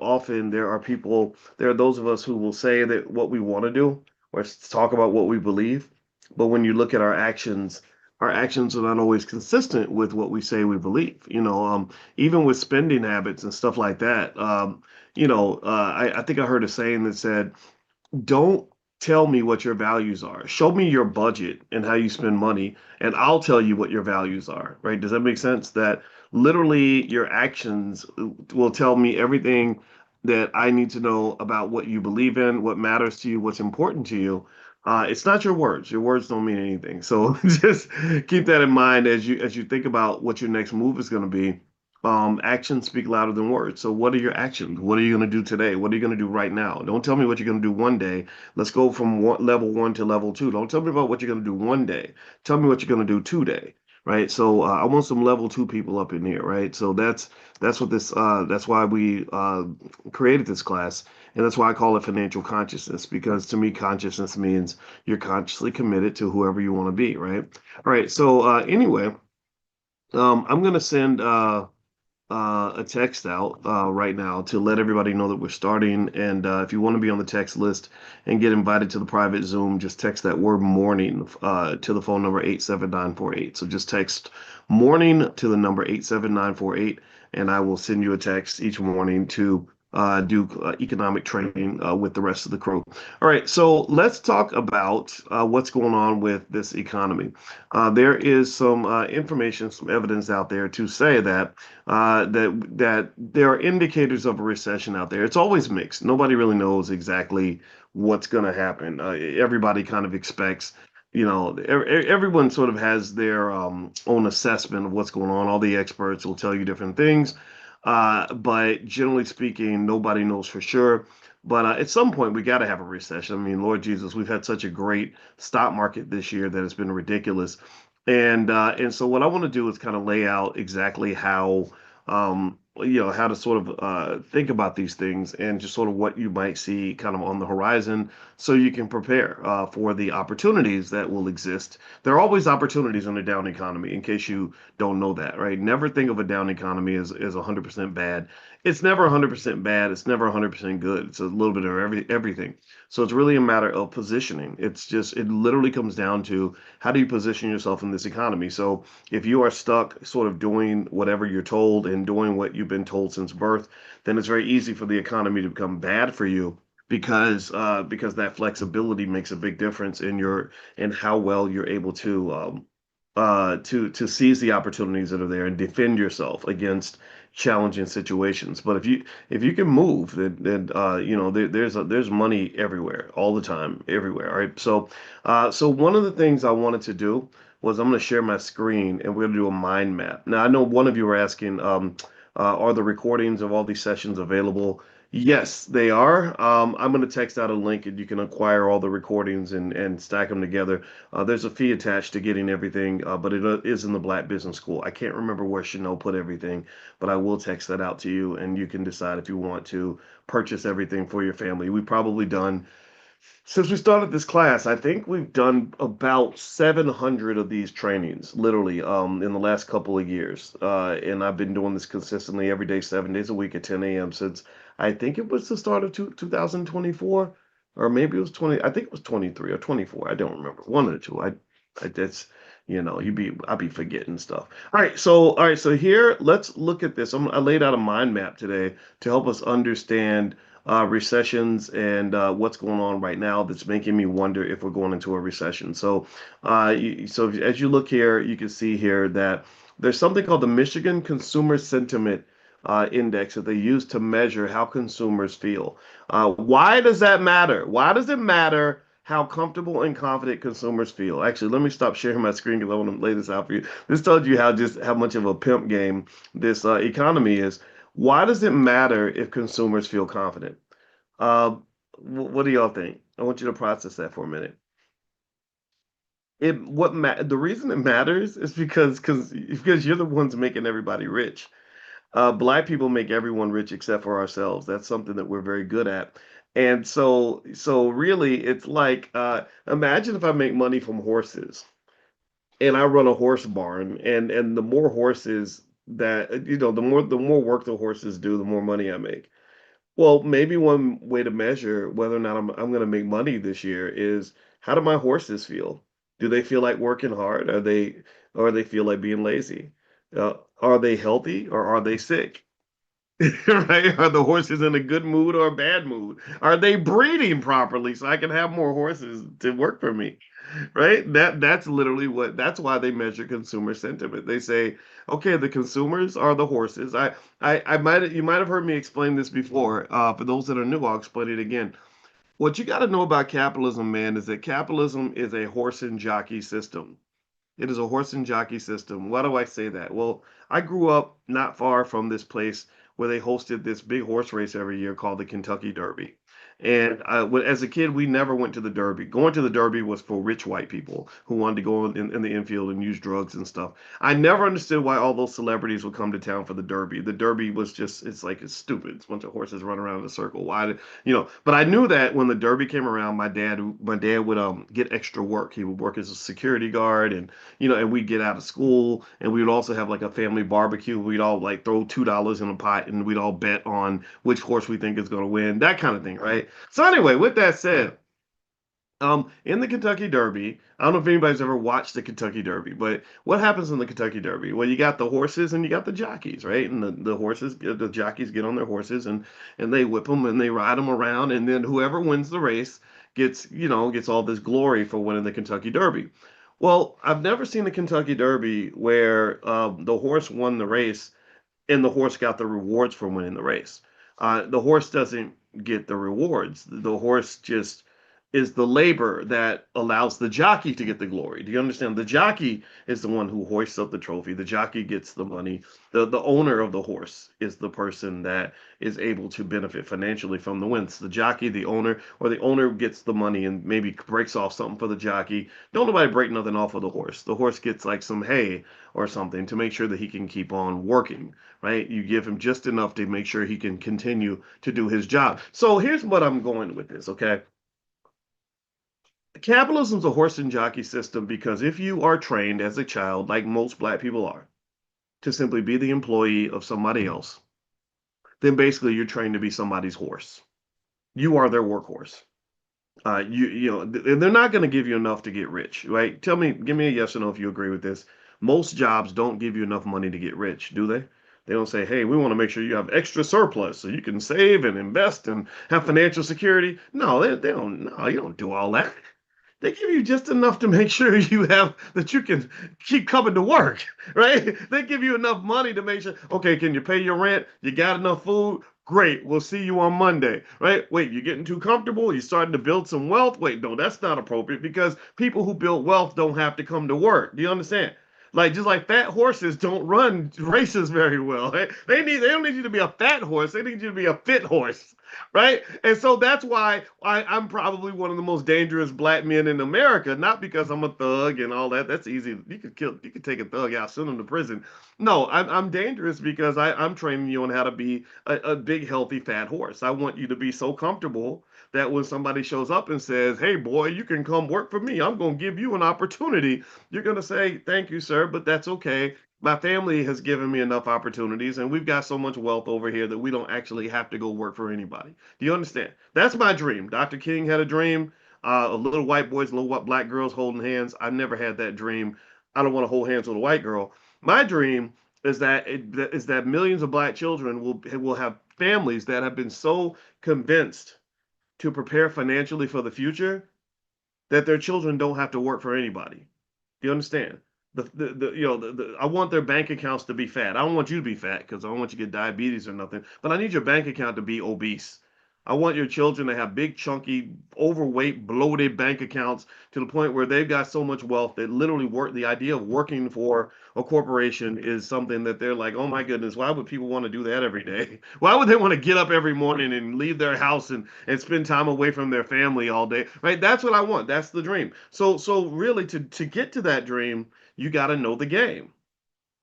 often there are those of us who will say that what we want to do or talk about what we believe, but when you look at our actions are not always consistent with what we say we believe. Even with spending habits and stuff like that. I think I heard a saying that said, don't tell me what your values are. Show me your budget and how you spend money, and I'll tell you what your values are, right? Does that make sense? That literally your actions will tell me everything that I need to know about what you believe in, what matters to you, what's important to you. It's not your words. Your words don't mean anything. So just keep that in mind as you think about what your next move is going to be. Actions speak louder than words. So, what are your actions? What are you going to do today? What are you going to do right now? Don't tell me what you're going to do one day. Let's go from level one to level two. Don't tell me about what you're going to do one day. Tell me what you're going to do today. Right. So, I want some level two people up in here. Right. So that's what that's why we created this class, and that's why I call it financial consciousness, because to me, consciousness means you're consciously committed to whoever you want to be. Right. All right. So, anyway, I'm going to send a text out right now to let everybody know that we're starting. And if you want to be on the text list and get invited to the private Zoom, just text that word morning to the phone number 87948. So just text morning to the number 87948, and I will send you a text each morning to do economic training with the rest of the crew. All right, so let's talk about what's going on with this economy. There is some information, some evidence out there to say that there are indicators of a recession out there. It's always mixed. Nobody really knows exactly what's going to happen. Everybody kind of expects, everyone sort of has their own assessment of what's going on. All the experts will tell you different things, but generally speaking, nobody knows for sure. But at some point, we got to have a recession. I mean, Lord Jesus, we've had such a great stock market this year that it's been ridiculous. And so what I want to do is kind of lay out exactly how to sort of think about these things and just sort of what you might see kind of on the horizon, so you can prepare for the opportunities that will exist. There are always opportunities in a down economy, in case you don't know that, right? Never think of a down economy as 100% bad. It's never 100% bad. It's never 100% good. It's a little bit of everything. So it's really a matter of positioning. It literally comes down to, how do you position yourself in this economy? So if you are stuck sort of doing whatever you're told and doing what you've been told since birth, then it's very easy for the economy to become bad for you, because that flexibility makes a big difference in how well you're able to seize the opportunities that are there and defend yourself against challenging situations. But if you can move, then there's money everywhere, all the time, everywhere. All right. So one of the things I wanted to do was, I'm going to share my screen and we're going to do a mind map. Now, I know one of you were asking, are the recordings of all these sessions available? Yes, they are. I'm going to text out a link and you can acquire all the recordings and stack them together. There's a fee attached to getting everything, but it is in the Black Business School. I can't remember where Chanel put everything, but I will text that out to you and you can decide if you want to purchase everything for your family. We've probably done, since we started this class, I think we've done about 700 of these trainings, literally, in the last couple of years. And I've been doing this consistently every day, 7 days a week at 10 a.m. since, I think it was the start of 2024, or maybe it was 20. I think it was 23 or 24. I don't remember. One of the two. That's, I'd be forgetting stuff. All right. So here, let's look at this. I laid out a mind map today to help us understand recessions and what's going on right now that's making me wonder if we're going into a recession. So as you look here, you can see here that there's something called the Michigan Consumer Sentiment Index that they use to measure how consumers feel. Why does that matter? Why does it matter how comfortable and confident consumers feel? Actually, let me stop sharing my screen because I want to lay this out for you. This tells you how much of a pimp game this economy is. Why does it matter if consumers feel confident? Uh, what do y'all think? I want you to process that for a minute. The reason it matters is because you're the ones making everybody rich. Black people make everyone rich except for ourselves. That's something that we're very good at. And so really, it's like, imagine if I make money from horses and I run a horse barn, and the more horses that, the more work the horses do, the more money I make. Well, maybe one way to measure whether or not I'm going to make money this year is how do my horses feel? Do they feel like working hard? Or they feel like being lazy? Are they healthy or are they sick? Right? Are the horses in a good mood or a bad mood? Are they breeding properly so I can have more horses to work for me? Right? That's literally that's why they measure consumer sentiment. They say, okay, the consumers are the horses. I might you might have heard me explain this before. For those that are new, I'll explain it again. What you got to know about capitalism, man, is that capitalism is a horse and jockey system. It is a horse and jockey system. Why do I say that? Well, I grew up not far from this place where they hosted this big horse race every year called the Kentucky Derby. And as a kid, we never went to the Derby. Going to the Derby was for rich white people who wanted to go in the infield and use drugs and stuff. I never understood why all those celebrities would come to town for the Derby. The Derby was just, it's like, it's stupid. It's a bunch of horses running around in a circle. But I knew that when the Derby came around, my dad would get extra work. He would work as a security guard and we'd get out of school and we would also have like a family barbecue. We'd all like throw $2 in a pot and we'd all bet on which horse we think is going to win, that kind of thing, right? So anyway, with that said, in the Kentucky Derby, I don't know if anybody's ever watched the Kentucky Derby, but what happens in the Kentucky Derby? Well, you got the horses and you got the jockeys, right? And the jockeys get on their horses and they whip them and they ride them around, and then whoever wins the race gets all this glory for winning the Kentucky Derby. Well, I've never seen a Kentucky Derby where the horse won the race and the horse got the rewards for winning the race. The horse doesn't get the rewards. The horse just is the labor that allows the jockey to get the glory. Do you understand? The jockey is the one who hoists up the trophy. The jockey gets the money. The owner of the horse is the person that is able to benefit financially from the wins. The jockey, the owner, or the owner gets the money and maybe breaks off something for the jockey. Don't nobody break nothing off of the horse. The horse gets like some hay or something to make sure that he can keep on working, right? You give him just enough to make sure he can continue to do his job. So here's what I'm going with this, okay? Capitalism's a horse and jockey system because if you are trained as a child, like most black people are, to simply be the employee of somebody else, then basically you're trained to be somebody's horse. You are their workhorse. They're not going to give you enough to get rich, right? Give me a yes or no if you agree with this. Most jobs don't give you enough money to get rich, do they? They don't say, hey, we want to make sure you have extra surplus so you can save and invest and have financial security. No, they don't. No, you don't do all that. They give you just enough to make sure you can keep coming to work, right? They give you enough money to make sure, okay, can you pay your rent? You got enough food? Great. We'll see you on Monday, right? Wait, you're getting too comfortable? You're starting to build some wealth? Wait, no, that's not appropriate because people who build wealth don't have to come to work. Do you understand? Like just like fat horses don't run races very well. Right? They don't need you to be a fat horse. They need you to be a fit horse, right? And so that's why I'm probably one of the most dangerous black men in America. Not because I'm a thug and all that. That's easy. You could take a thug out, send him to prison. No, I'm dangerous because I'm training you on how to be a big, healthy, fat horse. I want you to be so comfortable that when somebody shows up and says, "Hey, boy, you can come work for me. I'm going to give you an opportunity," you're going to say, "Thank you, sir, but that's okay. My family has given me enough opportunities, and we've got so much wealth over here that we don't actually have to go work for anybody." Do you understand? That's my dream. Dr. King had a dream. A little white boys, little white black girls holding hands. I never had that dream. I don't want to hold hands with a white girl. My dream is that millions of black children will have families that have been so convinced to prepare financially for the future that their children don't have to work for anybody. Do you understand? I want their bank accounts to be fat. I don't want you to be fat because I don't want you to get diabetes or nothing. But I need your bank account to be obese. I want your children to have big, chunky, overweight, bloated bank accounts to the point where they've got so much wealth that literally work. The idea of working for a corporation is something that they're like, oh my goodness, why would people want to do that every day? Why would they want to get up every morning and leave their house and spend time away from their family all day? Right? That's what I want. That's the dream. So really to get to that dream, you got to know the game.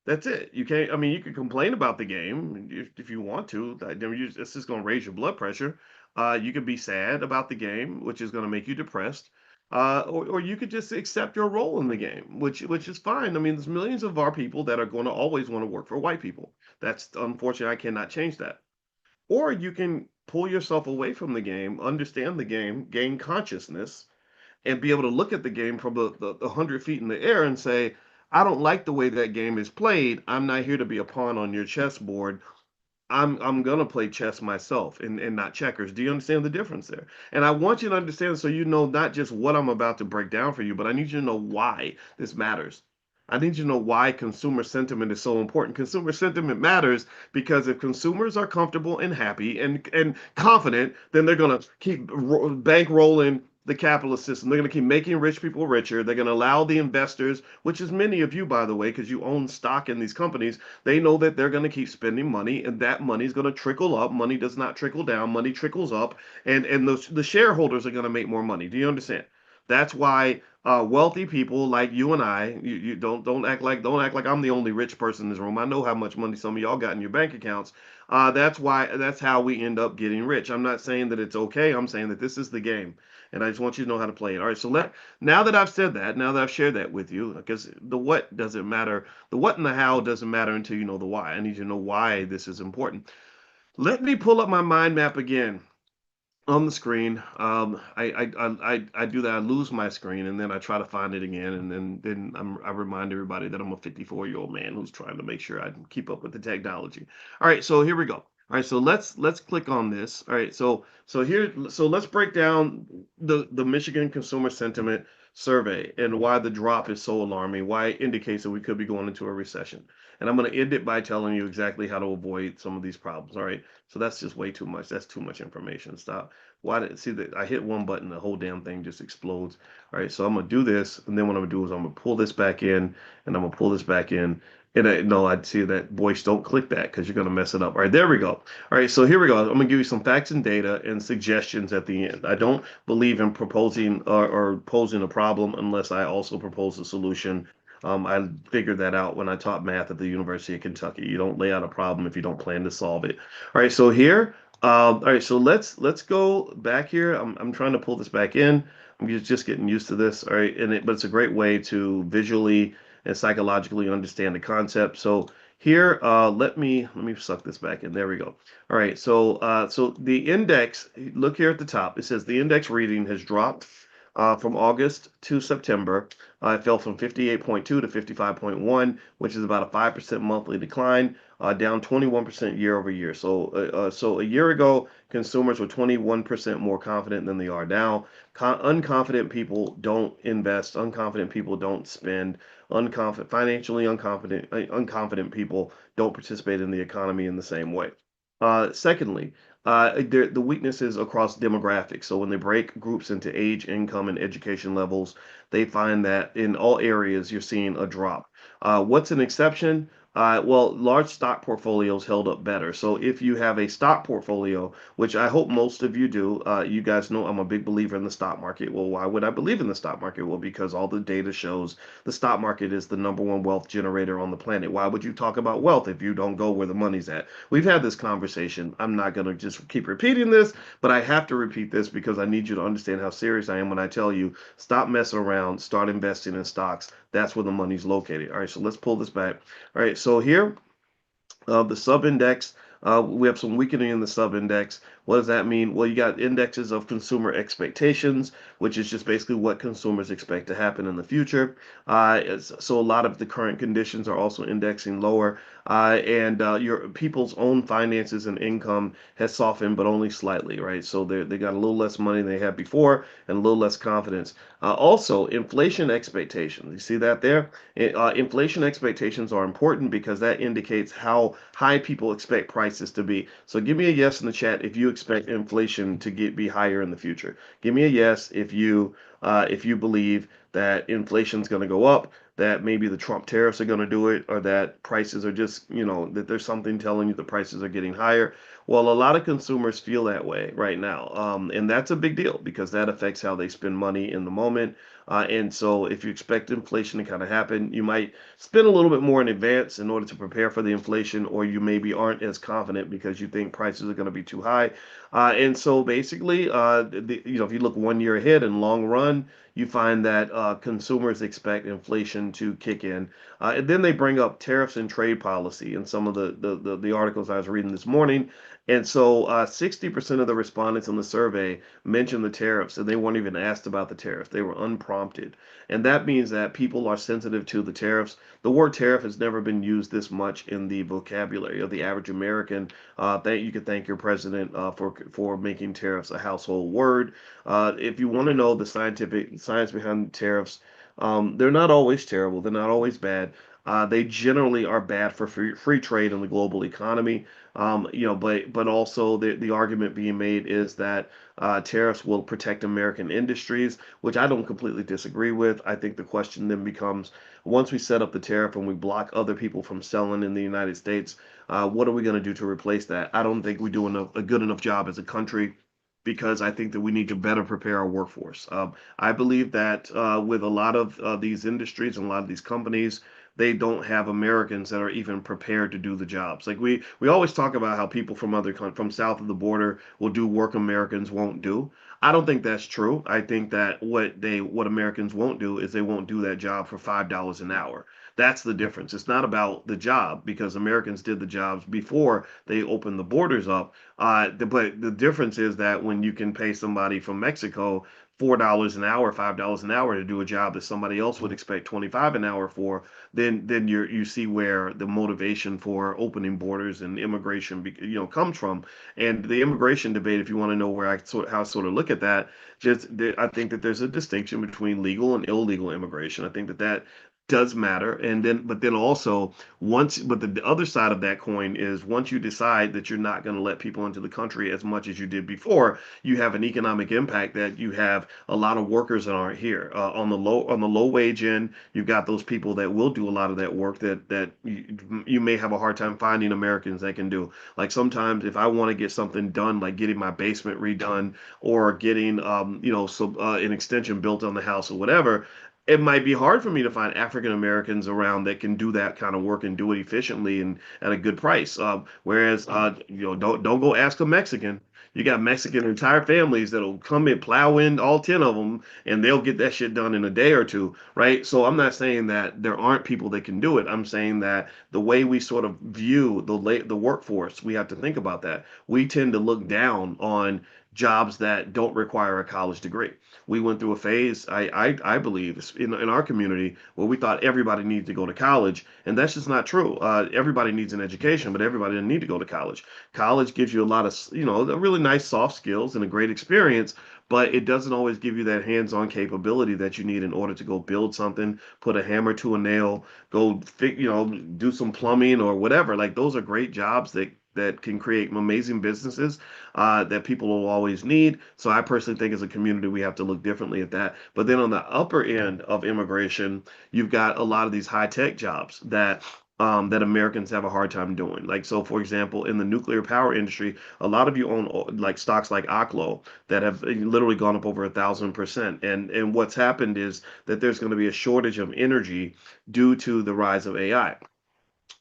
That's it. You can't. I mean, you can complain about the game if you want to. It's just going to raise your blood pressure. You could be sad about the game, which is going to make you depressed. Or you could just accept your role in the game, which is fine. I mean, there's millions of our people that are going to always want to work for white people. That's unfortunate. I cannot change that. Or you can pull yourself away from the game, understand the game, gain consciousness, and be able to look at the game from the 100 feet in the air and say, I don't like the way that game is played. I'm not here to be a pawn on your chessboard. I'm gonna play chess myself and not checkers. Do you understand the difference there? And I want you to understand so you know not just what I'm about to break down for you, but I need you to know why this matters. I need you to know why consumer sentiment is so important. Consumer sentiment matters because if consumers are comfortable and happy and confident, then they're gonna keep bankrolling the capitalist system. They're going to keep making rich people richer. They're going to allow the investors, which is many of you, by the way, because you own stock in these companies, they know that they're going to keep spending money, and that money is going to trickle up. Money does not trickle down. Money trickles up, and the shareholders are going to make more money. Do you understand? That's why wealthy people like you and I, you don't act like I'm the only rich person in this room. I know how much money some of y'all got in your bank accounts. That's how we end up getting rich. I'm not saying that it's okay. I'm saying that this is the game, and I just want you to know how to play it. All right. So now that I've said that, now that I've shared that with you, because the what doesn't matter, the what and the how doesn't matter until you know the why. I need you to know why this is important. Let me pull up my mind map again on the screen. I do that. I lose my screen and then I try to find it again, and then I remind everybody that I'm a 54-year-old man who's trying to make sure I can keep up with the technology. All right, so here we go. All right, so let's click on this. All right, so let's break down the Michigan Consumer Sentiment Survey and why the drop is so alarming, why it indicates that we could be going into a recession. And I'm going to end it by telling you exactly how to avoid some of these problems. All right. So that's just way too much. That's too much information. Stop. Why did see that I hit one button, the whole damn thing just explodes. All right, so I'm gonna do this, and then what I'm gonna do is I'm gonna pull this back in, and I'm gonna pull this back in. And no, I see that Boyce, don't click that because you're gonna mess it up. All right, there we go. All right, so here we go. I'm gonna give you some facts and data and suggestions at the end. I don't believe in proposing or posing a problem unless I also propose a solution. I figured that out when I taught math at the University of Kentucky. You don't lay out a problem if you don't plan to solve it. All right, so here all right, so let's go back here. I'm trying to pull this back in. I'm just getting used to this. All right, but it's a great way to visually and psychologically understand the concept. So here, let me suck this back in. There we go. All right, so the index. Look here at the top. It says the index reading has dropped from August to September. It fell from 58.2 to 55.1, which is about a 5% monthly decline, down 21% year over year. So a year ago, consumers were 21% more confident than they are now. Unconfident people don't invest. Unconfident people don't spend. Financially unconfident people don't participate in the economy in the same way. Secondly, the weaknesses across demographics. So when they break groups into age, income, and education levels, they find that in all areas you're seeing a drop. What's an exception? Well, large stock portfolios held up better. So if you have a stock portfolio, which I hope most of you do, you guys know I'm a big believer in the stock market. Well, why would I believe in the stock market? Well, because all the data shows the stock market is the number one wealth generator on the planet. Why would you talk about wealth if you don't go where the money's at? We've had this conversation. I'm not going to just keep repeating this, but I have to repeat this because I need you to understand how serious I am when I tell you stop messing around, start investing in stocks. That's where the money's located. All right, so let's pull this back. All right, so here the sub-index, we have some weakening in the sub-index. What does that mean? Well, you got indexes of consumer expectations, which is just basically what consumers expect to happen in the future. So a lot of the current conditions are also indexing lower, and your people's own finances and income has softened, but only slightly, right? So they got a little less money than they had before and a little less confidence. Also, inflation expectations. You see that there? Inflation expectations are important because that indicates how high people expect prices to be. So give me a yes in the chat if you expect inflation to be higher in the future. Give me a yes if you believe that inflation is going to go up, that maybe the Trump tariffs are going to do it, or that prices are just, that there's something telling you the prices are getting higher. Well, a lot of consumers feel that way right now. And that's a big deal because that affects how they spend money in the moment. And so if you expect inflation to kind of happen, you might spend a little bit more in advance in order to prepare for the inflation, or you maybe aren't as confident because you think prices are going to be too high. And so basically, if you look 1 year ahead and long run, you find that consumers expect inflation to kick in. And then they bring up tariffs and trade policy in some of the articles I was reading this morning. And so 60% of the respondents in the survey mentioned the tariffs, and they weren't even asked about the tariffs. They were unprompted. And that means that people are sensitive to the tariffs. The word tariff has never been used this much in the vocabulary of the average American. You can thank your president for making tariffs a household word. If you want to know the scientific science behind tariffs, they're not always terrible. They're not always bad. They generally are bad for free trade in the global economy. But also the argument being made is that tariffs will protect American industries, which I don't completely disagree with. I think the question then becomes, once we set up the tariff and we block other people from selling in the United States, what are we going to do to replace that? I don't think we do a good enough job as a country, because I think that we need to better prepare our workforce. I believe that with a lot of these industries and a lot of these companies, they don't have Americans that are even prepared to do the jobs. Like we always talk about how people from from south of the border will do work Americans won't do. I don't think that's true. I think that what Americans won't do is they won't do that job for $5 an hour. That's the difference. It's not about the job, because Americans did the jobs before they opened the borders up. But the difference is that when you can pay somebody from Mexico $4 an hour, $5 an hour to do a job that somebody else would expect 25 an hour for, then you see where the motivation for opening borders and immigration comes from. And the immigration debate, if you want to know where how I sort of look at that, I think that there's a distinction between legal and illegal immigration. I think that that does matter. And then but then also, the other side of that coin is, once you decide that you're not going to let people into the country as much as you did before, you have an economic impact, that you have a lot of workers that aren't here. On the low wage end, you've got those people that will do a lot of that work that you may have a hard time finding Americans that can do. Like, sometimes if I want to get something done, like getting my basement redone, or getting an extension built on the house or whatever, it might be hard for me to find African Americans around that can do that kind of work and do it efficiently and at a good price. Whereas, don't go ask a Mexican. You got Mexican entire families that'll come and plow in all 10 of them, and they'll get that shit done in a day or two, right? So I'm not saying that there aren't people that can do it. I'm saying that the way we sort of view the workforce, we have to think about that. We tend to look down on jobs that don't require a college degree. We went through a phase, I believe, in our community, where we thought everybody needed to go to college, and that's just not true. Everybody needs an education, but everybody doesn't need to go to college. College gives you a lot of, really nice soft skills and a great experience, but it doesn't always give you that hands-on capability that you need in order to go build something, put a hammer to a nail, do some plumbing or whatever. Like, those are great jobs that can create amazing businesses that people will always need. So I personally think, as a community, we have to look differently at that. But then on the upper end of immigration, you've got a lot of these high tech jobs that Americans have a hard time doing. Like, so for example, in the nuclear power industry, a lot of you own like stocks like Oklo that have literally gone up over 1,000%. And what's happened is that there's going to be a shortage of energy due to the rise of AI.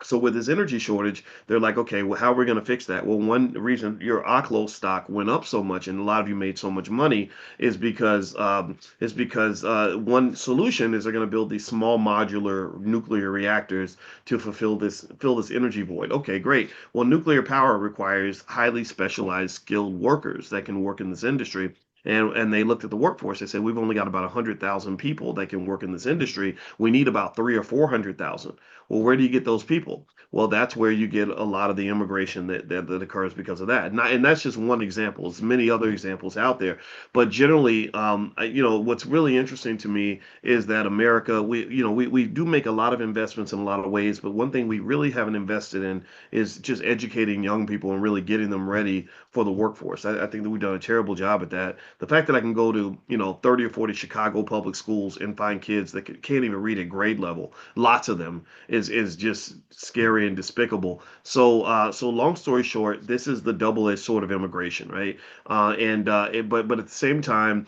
So with this energy shortage, they're like, okay, well, how are we going to fix that? Well, one reason your Oklo stock went up so much, and a lot of you made so much money, is because one solution is they're going to build these small modular nuclear reactors to fill this energy void. Okay, great. Well, nuclear power requires highly specialized, skilled workers that can work in this industry. And they looked at the workforce. They said, we've only got about 100,000 people that can work in this industry. We need about three or 400,000. Well, where do you get those people? Well, that's where you get a lot of the immigration that occurs because of that. And that's just one example. There's many other examples out there. But generally, what's really interesting to me is that America, we do make a lot of investments in a lot of ways. But one thing we really haven't invested in is just educating young people and really getting them ready for the workforce. I think that we've done a terrible job at that. The fact that I can go to, 30 or 40 Chicago public schools and find kids that can't even read at grade level, lots of them, is just scary and despicable. So long story short, this is the double-edged sword of immigration, right? But at the same time,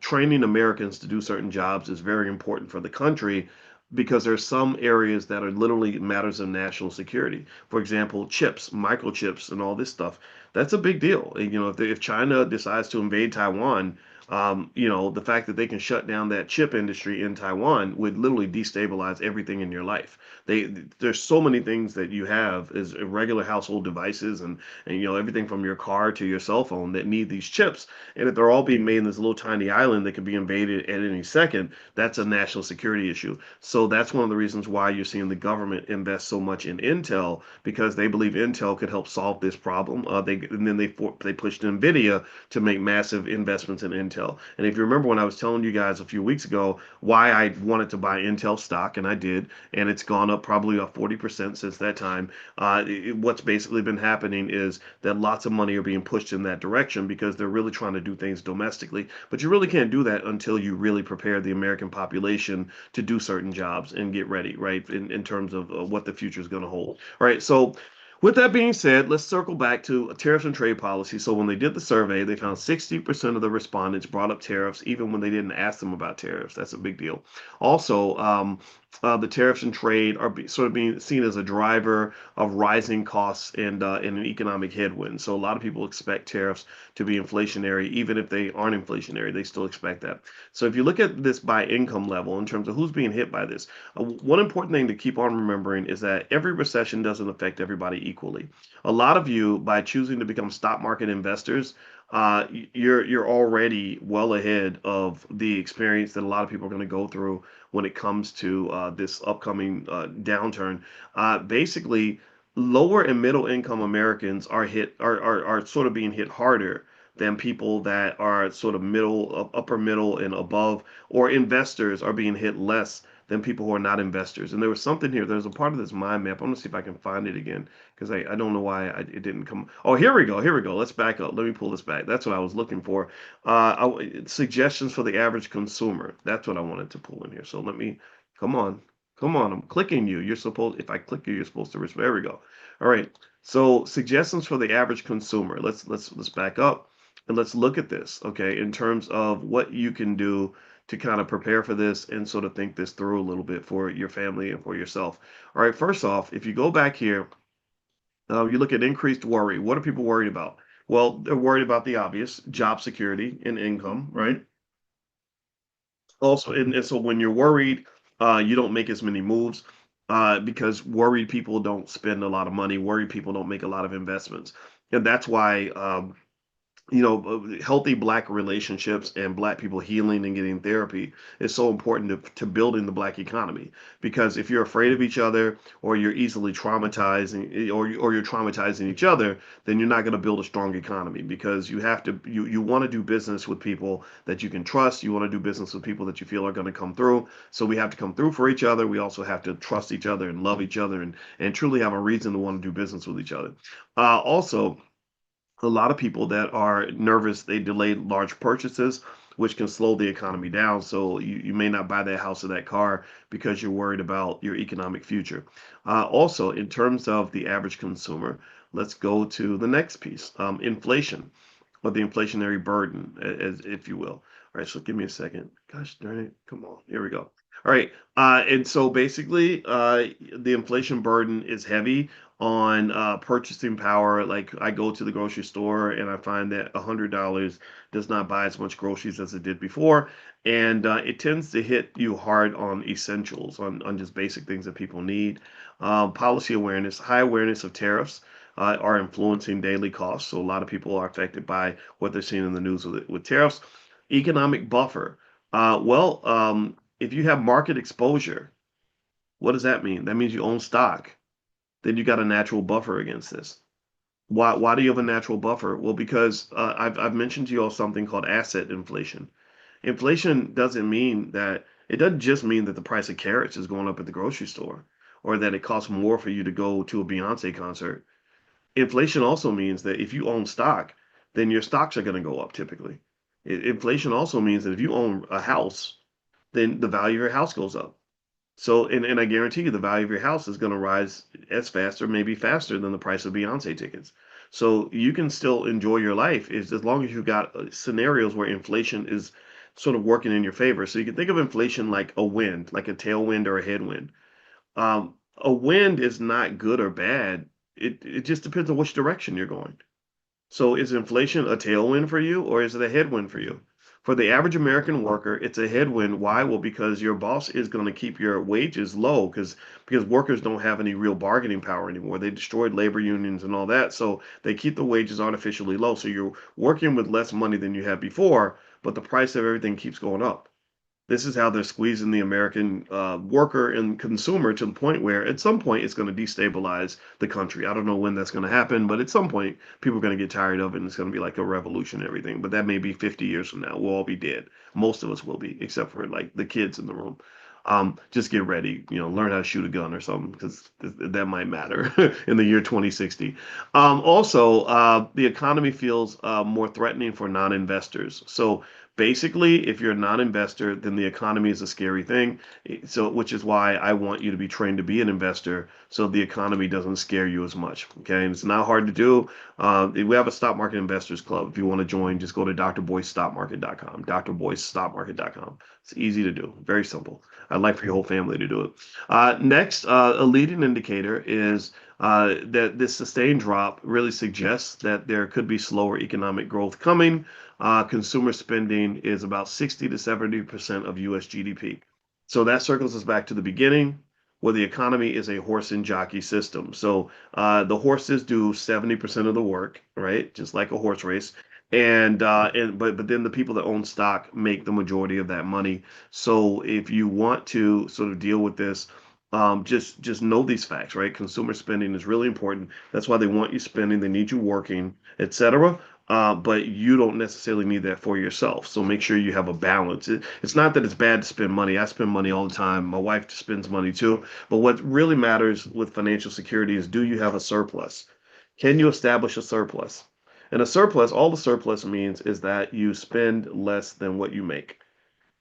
training Americans to do certain jobs is very important for the country, because there's some areas that are literally matters of national security. For example, chips, microchips, and all this stuff. That's a big deal. And, if China decides to invade Taiwan, the fact that they can shut down that chip industry in Taiwan would literally destabilize everything in your life. There's so many things that you have as regular household devices, and everything from your car to your cell phone that need these chips. And if they're all being made in this little tiny island that can be invaded at any second, that's a national security issue. So that's one of the reasons why you're seeing the government invest so much in Intel, because they believe Intel could help solve this problem. And then they pushed Nvidia to make massive investments in Intel. And if you remember when I was telling you guys a few weeks ago why I wanted to buy Intel stock, and I did, and it's gone up probably about 40% since that time. What's basically been happening is that lots of money are being pushed in that direction because they're really trying to do things domestically. But you really can't do that until you really prepare the American population to do certain jobs and get ready, right? In terms of what the future is going to hold. All right. So, with that being said, let's circle back to tariffs and trade policy. So, when they did the survey, they found 60% of the respondents brought up tariffs, even when they didn't ask them about tariffs. That's a big deal. Also, the tariffs and trade are sort of being seen as a driver of rising costs and an economic headwind. So, a lot of people expect tariffs to be inflationary, even if they aren't inflationary, they still expect that. So, if you look at this by income level in terms of who's being hit by this, one important thing to keep on remembering is that every recession doesn't affect everybody equally. A lot of you, by choosing to become stock market investors, you're already well ahead of the experience that a lot of people are going to go through when it comes to this upcoming downturn. Basically, lower and middle income Americans are sort of being hit harder than people that are sort of upper middle and above, or investors are being hit less than people who are not investors. And there was something here. There's a part of this mind map. I'm gonna see if I can find it again because I don't know why it didn't come. Oh, here we go. Here we go. Let's back up. Let me pull this back. That's what I was looking for. Suggestions for the average consumer. That's what I wanted to pull in here. So let me, come on. Come on. I'm clicking you. If I click you, you're supposed to respond. There we go. All right. So suggestions for the average consumer. Let's back up and let's look at this, okay, in terms of what you can do to kind of prepare for this and sort of think this through a little bit for your family and for yourself. All right, first off, if you go back here, you look at increased worry. What are people worried about? Well, they're worried about the obvious, job security and income, right? Also, and so when you're worried, you don't make as many moves because worried people don't spend a lot of money. Worried people don't make a lot of investments. And that's why healthy black relationships and black people healing and getting therapy is so important to building the black economy. Because if you're afraid of each other, or you're easily traumatizing, or you're traumatizing each other, then you're not going to build a strong economy. Because you want to do business with people that you can trust. You want to do business with people that you feel are going to come through. So we have to come through for each other. We also have to trust each other and love each other, and truly have a reason to want to do business with each other. Also, a lot of people that are nervous, they delay large purchases, which can slow the economy down. So you may not buy that house or that car because you're worried about your economic future. Also, in terms of the average consumer, let's go to the next piece, inflation, or the inflationary burden, as if you will. All right, so give me a second. Gosh darn it. Come on. Here we go. All right. And so basically, the inflation burden is heavy on purchasing power. Like, I go to the grocery store and I find that $100 does not buy as much groceries as it did before. And it tends to hit you hard on essentials, on just basic things that people need. Policy awareness, high awareness of tariffs are influencing daily costs. So a lot of people are affected by what they're seeing in the news with tariffs. Economic buffer. If you have market exposure, what does that mean? That means you own stock. Then you got a natural buffer against this. Why do you have a natural buffer? Well, because I've mentioned to you all something called asset inflation. Inflation doesn't just mean that the price of carrots is going up at the grocery store, or that it costs more for you to go to a Beyonce concert. Inflation also means that if you own stock, then your stocks are going to go up typically. Inflation also means that if you own a house, then the value of your house goes up. So, and I guarantee you the value of your house is going to rise as fast or maybe faster than the price of Beyonce tickets. So you can still enjoy your life as long as you've got scenarios where inflation is sort of working in your favor. So you can think of inflation like a wind, like a tailwind or a headwind. A wind is not good or bad. It just depends on which direction you're going. So is inflation a tailwind for you or is it a headwind for you? For the average American worker, it's a headwind. Why? Well, because your boss is going to keep your wages low because workers don't have any real bargaining power anymore. They destroyed labor unions and all that, so they keep the wages artificially low. So you're working with less money than you had before, but the price of everything keeps going up. This is how they're squeezing the American worker and consumer to the point where at some point it's going to destabilize the country. I don't know when that's going to happen, but at some point people are going to get tired of it and it's going to be like a revolution and everything. But that may be 50 years from now. We'll all be dead. Most of us will be, except for like the kids in the room. Just get ready, learn how to shoot a gun or something because that might matter in the year 2060. Also, the economy feels more threatening for non-investors. So basically, if you're a non-investor, then the economy is a scary thing. So, which is why I want you to be trained to be an investor, so the economy doesn't scare you as much. Okay, and it's not hard to do. We have a stock market investors club. If you want to join, just go to drboycestockmarket.com. drboycestockmarket.com. It's easy to do, very simple. I'd like for your whole family to do it. Next, a leading indicator is that this sustained drop really suggests that there could be slower economic growth coming. Consumer spending is about 60 to 70% of US GDP. So that circles us back to the beginning, where the economy is a horse and jockey system. So the horses do 70% of the work, right? Just like a horse race. But then the people that own stock make the majority of that money. So if you want to sort of deal with this, just know these facts, right? Consumer spending is really important. That's why they want you spending, they need you working, etc. But you don't necessarily need that for yourself. So make sure you have a balance. It's not that it's bad to spend money. I spend money all the time. My wife spends money too. But what really matters with financial security is, do you have a surplus? Can you establish a surplus? And a surplus, all the surplus means is that you spend less than what you make.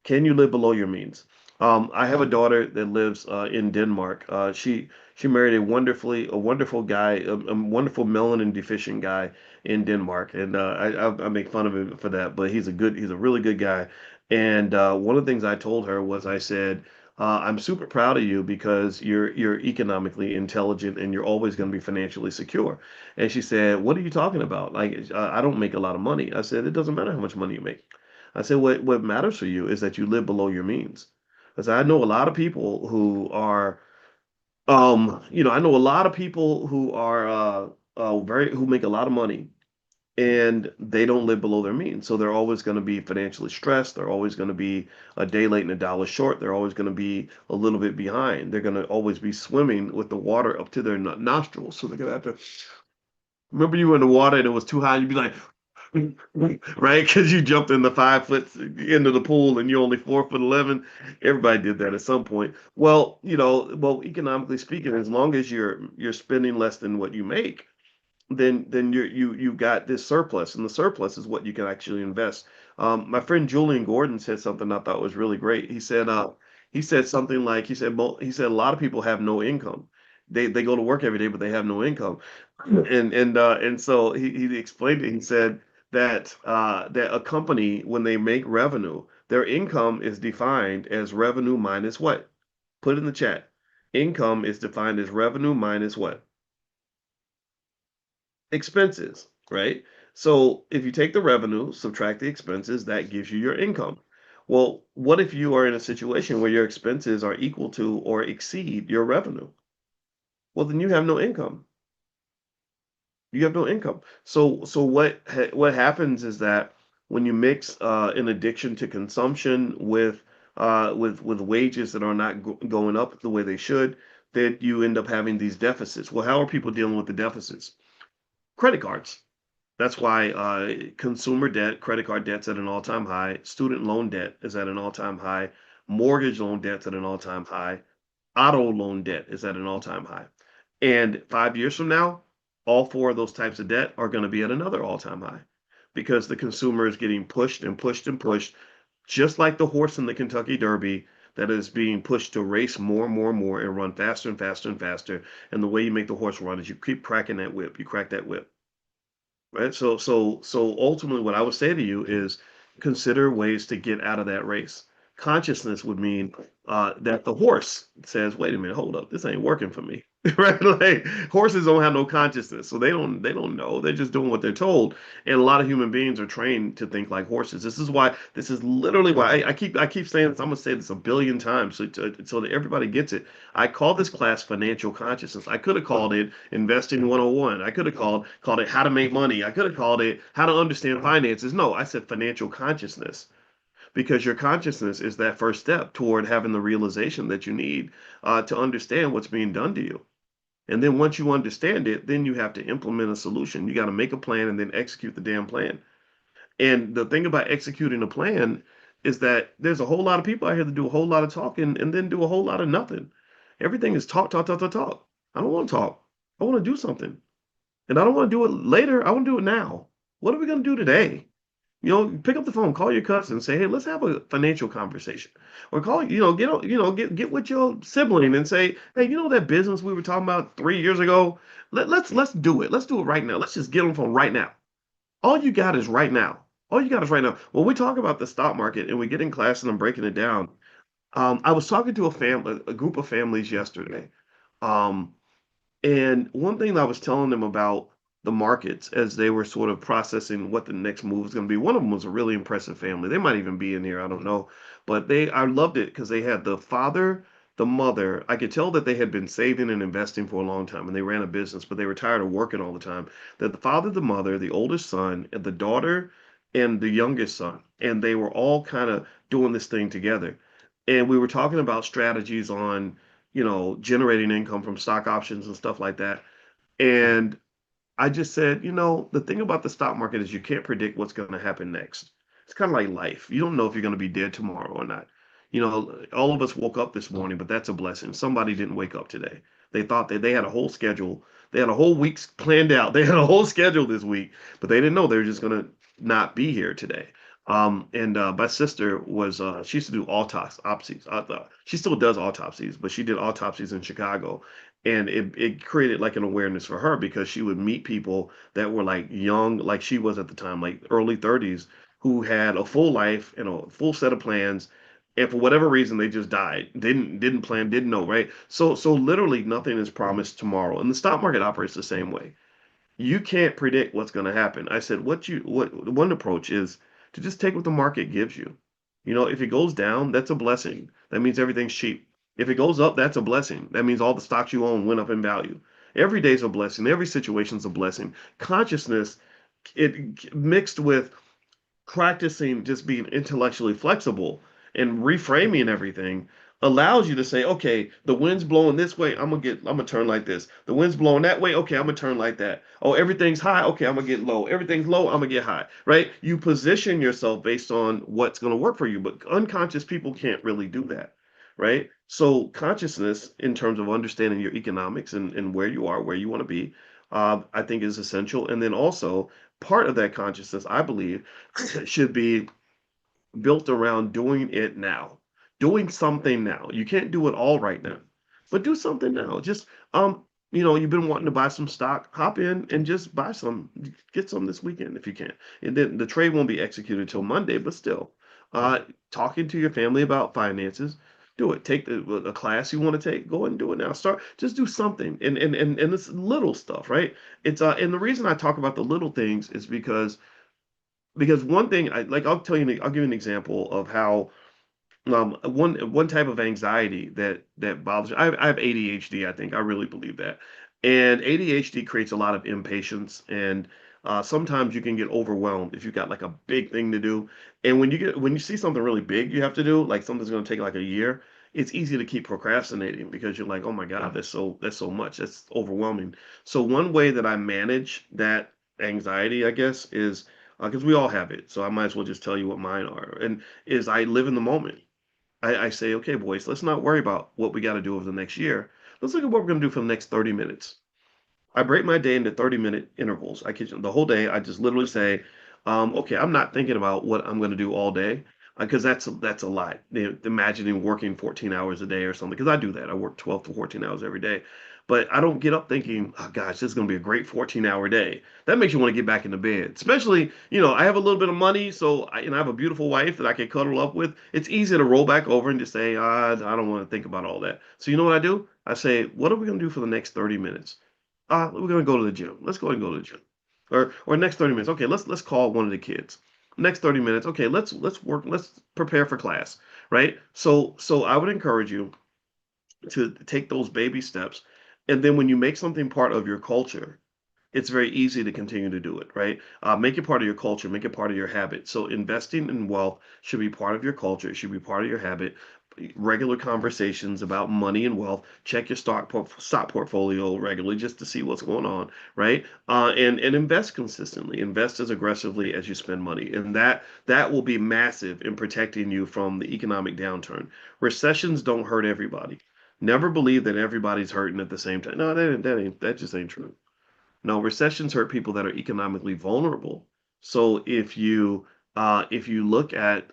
Can you live below your means? I have a daughter that lives in Denmark. She married a wonderful guy, a wonderful melanin deficient guy in Denmark, and I make fun of him for that, but he's a really good guy. And one of the things I told her was, I said, I'm super proud of you because you're economically intelligent and you're always going to be financially secure. And she said, "What are you talking about? Like, I don't make a lot of money." I said, "It doesn't matter how much money you make." I said, what matters for you is that you live below your means. Because I know a lot of people who are, I know a lot of people who are who make a lot of money and they don't live below their means. So they're always going to be financially stressed. They're always going to be a day late and a dollar short. They're always going to be a little bit behind. They're going to always be swimming with the water up to their nostrils. So they're going to have to remember, you were in the water and it was too high. You'd be like, right? Because you jumped in the 5 foot into the pool and you're only 4 foot 11. Everybody did that at some point. Well, economically speaking, as long as you're spending less than what you make, then you've got this surplus, and the surplus is what you can actually invest. My friend Julian Gordon said something I thought was really great. He said something like, he said a lot of people have no income. They go to work every day, but they have no income. And so he explained it. He said that a company, when they make revenue, their income is defined as revenue minus what? Put it in the chat. Income is defined as revenue minus what? Expenses, right? So if you take the revenue, subtract the expenses, that gives you your income. Well, what if you are in a situation where your expenses are equal to or exceed your revenue? Well, then you have no income. You have no income. So what happens is that when you mix an addiction to consumption with wages that are not going up the way they should, that you end up having these deficits. Well, how are people dealing with the deficits? Credit cards. That's why consumer debt, credit card debt's at an all-time high. Student loan debt is at an all-time high. Mortgage loan debt's at an all-time high. Auto loan debt is at an all-time high. And 5 years from now, all four of those types of debt are going to be at another all-time high because the consumer is getting pushed and pushed and pushed, just like the horse in the Kentucky Derby that is being pushed to race more and more and more and run faster and faster and faster. And the way you make the horse run is you keep cracking that whip. You crack that whip. Right. So ultimately what I would say to you is consider ways to get out of that race. Consciousness would mean that the horse says, "Wait a minute, hold up, this ain't working for me." Right? Like horses don't have no consciousness, so they don't know. They're just doing what they're told. And a lot of human beings are trained to think like horses. This is why. This is literally why I keep saying this. I'm gonna say this a billion times so that everybody gets it. I call this class financial consciousness. I could have called it investing 101. I could have called it how to make money. I could have called it how to understand finances. No, I said financial consciousness because your consciousness is that first step toward having the realization that you need to understand what's being done to you. And then once you understand it, then you have to implement a solution. You got to make a plan and then execute the damn plan. And the thing about executing a plan is that there's a whole lot of people out here that do a whole lot of talking and then do a whole lot of nothing. Everything is talk, talk, talk, talk, talk. I don't want to talk. I want to do something. And I don't want to do it later. I want to do it now. What are we going to do today? Pick up the phone, call your cousin, say, "Hey, let's have a financial conversation," or get with your sibling and say, "Hey, that business we were talking about 3 years ago? Let's do it. Let's do it right now. Let's just get on the phone right now. All you got is right now. All you got is right now." When we talk about the stock market and we get in class and I'm breaking it down, I was talking to a group of families yesterday. Um, and one thing that I was telling them about the markets as they were sort of processing what the next move is going to be. One of them was a really impressive family. They might even be in here, I don't know. But I loved it because they had the father, the mother. I could tell that they had been saving and investing for a long time and they ran a business, but they were tired of working all the time. That the father, the mother, the oldest son, and the daughter, and the youngest son, and they were all kind of doing this thing together. And we were talking about strategies on generating income from stock options and stuff like that. And I just said, the thing about the stock market is you can't predict what's going to happen next. It's kind of like life. You don't know if you're going to be dead tomorrow or not. All of us woke up this morning, but that's a blessing. Somebody didn't wake up today. They thought that they had a whole schedule. They had a whole week's planned out. They had a whole schedule this week, but they didn't know they were just going to not be here today. And my sister she used to do autopsies. She still does autopsies, but she did autopsies in Chicago. And it created like an awareness for her because she would meet people that were like young, like she was at the time, like early 30s, who had a full life and a full set of plans. And for whatever reason, they just died. Didn't plan, didn't know, right? So literally nothing is promised tomorrow. And the stock market operates the same way. You can't predict what's going to happen. I said, what one approach is to just take what the market gives you. If it goes down, that's a blessing. That means everything's cheap. If it goes up, that's a blessing. That means all the stocks you own went up in value. Every day's a blessing. Every situation's a blessing. Consciousness, it mixed with practicing just being intellectually flexible and reframing everything allows you to say, okay, the wind's blowing this way, I'm gonna turn like this. The wind's blowing that way, okay, I'm gonna turn like that. Oh, everything's high, okay, I'm gonna get low. Everything's low, I'm gonna get high. Right? You position yourself based on what's gonna work for you, but unconscious people can't really do that. Right? So consciousness in terms of understanding your economics and where you are, where you want to be, I think is essential. And then also part of that consciousness, I believe, should be built around doing it now, doing something now. You can't do it all right now, but do something now. Just you've been wanting to buy some stock, hop in and just buy some, get some this weekend if you can. And then the trade won't be executed till Monday, but still, uh, talking to your family about finances. Do it. Take a class you want to take. Go and do it now. Start. Just do something. And it's little stuff, right? And the reason I talk about the little things is because one thing I'll give you an example of how one type of anxiety that bothers me. I have ADHD. I think I really believe that, and ADHD creates a lot of impatience, and sometimes you can get overwhelmed if you've got like a big thing to do. And when you see something really big you have to do, like something's going to take like a year, it's easy to keep procrastinating because you're like, oh my God, that's so much, that's overwhelming. So one way that I manage that anxiety, I guess, is because we all have it. So I might as well just tell you what mine are. And is I live in the moment. I say, okay, boys, let's not worry about what we got to do over the next year. Let's look at what we're going to do for the next 30 minutes. I break my day into 30-minute intervals. I kid you, the whole day, I just literally say, okay, I'm not thinking about what I'm going to do all day because that's a lot. Imagining working 14 hours a day or something, because I do that. I work 12 to 14 hours every day. but I don't get up thinking, oh gosh, this is going to be a great 14-hour day. That makes you want to get back into bed. Especially, I have a little bit of money, so I have a beautiful wife that I can cuddle up with. It's easy to roll back over and just say, I don't want to think about all that. So you know what I do? I say, what are we going to do for the next 30 minutes? We're going to go to the gym. Let's go and go to the gym. Or next 30 minutes. Okay, let's call one of the kids. Next 30 minutes. Okay, let's work. Let's prepare for class, right? So I would encourage you to take those baby steps. And then when you make something part of your culture, it's very easy to continue to do it, right? Make it part of your culture, make it part of your habit. So investing in wealth should be part of your culture. It should be part of your habit. Regular conversations about money and wealth. Check your stock portfolio regularly just to see what's going on, right? And invest consistently. Invest as aggressively as you spend money, and that will be massive in protecting you from the economic downturn. Recessions don't hurt everybody. Never believe that everybody's hurting at the same time. No, that just ain't true. No, recessions hurt people that are economically vulnerable. So if you look at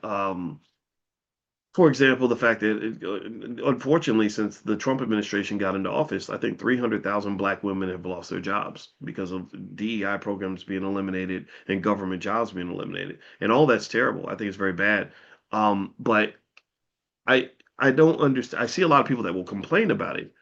for example, the fact that unfortunately, since the Trump administration got into office, I think 300,000 black women have lost their jobs because of DEI programs being eliminated and government jobs being eliminated, and all that's terrible. I think it's very bad. But I don't understand. I see a lot of people that will complain about it,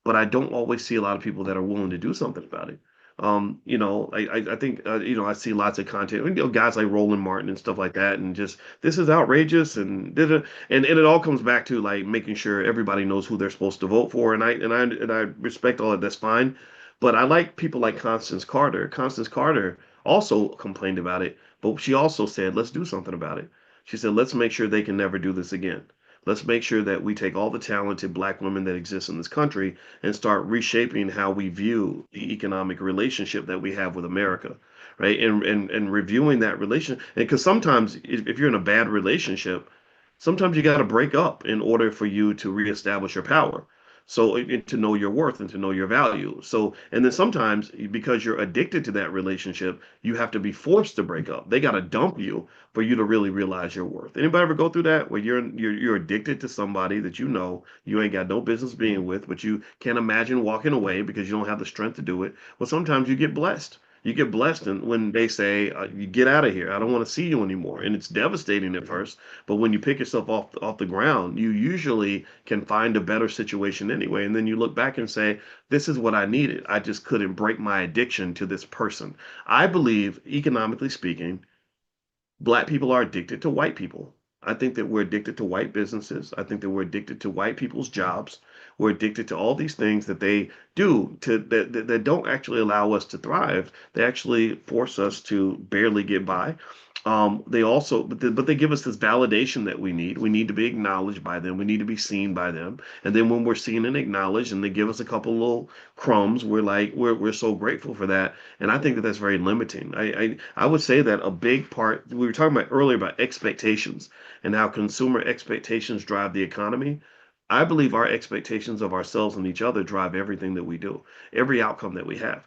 but I don't always see a lot of people that are willing to do something about it. I think I see lots of content, guys like Roland Martin and stuff like that, and just this is outrageous, and it all comes back to like making sure everybody knows who they're supposed to vote for, and I respect all that. That's fine, but I like people like Constance Carter. Constance Carter also complained about it, but she also said, let's do something about it. She said, let's make sure they can never do this again. Let's make sure that we take all the talented black women that exist in this country and start reshaping how we view the economic relationship that we have with America, right? And reviewing that relation. And because sometimes if you're in a bad relationship, sometimes you got to break up in order for you to reestablish your power. So to know your worth and to know your value. So and then sometimes because you're addicted to that relationship, you have to be forced to break up. They got to dump you for you to really realize your worth. Anybody ever go through that where you're addicted to somebody that you know you ain't got no business being with, but you can't imagine walking away because you don't have the strength to do it? Well, sometimes you get blessed. You get blessed and when they say, you get out of here. I don't want to see you anymore. And it's devastating at first, but when you pick yourself off the ground, you usually can find a better situation anyway. And then you look back and say, this is what I needed. I just couldn't break my addiction to this person. I believe, economically speaking, black people are addicted to white people. I think that we're addicted to white businesses. I think that we're addicted to white people's jobs. We're addicted to all these things that they do that don't actually allow us to thrive. They actually force us to barely get by. They also, but they give us this validation that we need. We need to be acknowledged by them. We need to be seen by them. And then when we're seen and acknowledged, and they give us a couple little crumbs, we're like, we're so grateful for that. And I think that that's very limiting. I would say that a big part, we were talking about earlier about expectations and how consumer expectations drive the economy. I believe our expectations of ourselves and each other drive everything that we do, every outcome that we have.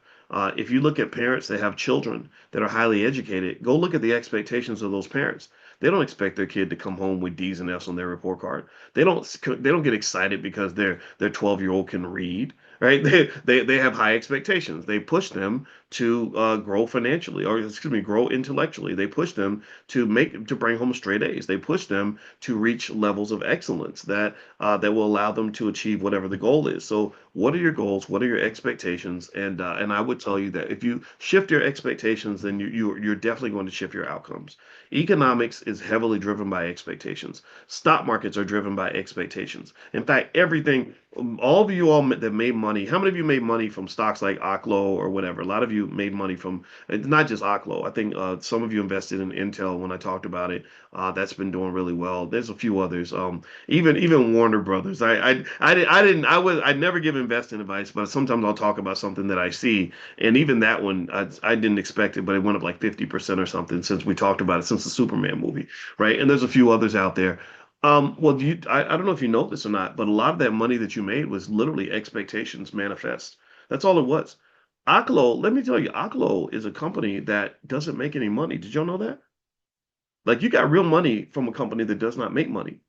If you look at parents that have children that are highly educated, go look at the expectations of those parents. They don't expect their kid to come home with D's and F's on their report card. They don't get excited because their 12-year-old can read, right? They have high expectations. They push them to grow financially, or excuse me, grow intellectually. They push them to bring home straight A's. They push them to reach levels of excellence that will allow them to achieve whatever the goal is. So, what are your goals? What are your expectations? And I would tell you that if you shift your expectations, then you're definitely going to shift your outcomes. Economics is heavily driven by expectations. Stock markets are driven by expectations. In fact, everything, all of you all that made money, how many of you made money from stocks like Oklo or whatever? A lot of you made money from, not just Oklo. I think some of you invested in Intel when I talked about it. That's been doing really well. There's a few others. Even Warner Brothers. I'd never give investing advice, but sometimes I'll talk about something that I see, and even that one I didn't expect it, but it went up like 50% or something since we talked about it since the Superman movie, right? And there's a few others out there. Well, I don't know if you know this or not, but a lot of that money that you made was literally expectations manifest. That's all it was. Oklo, let me tell you, Oklo is a company that doesn't make any money. Did y'all know that? Like you got real money from a company that does not make money.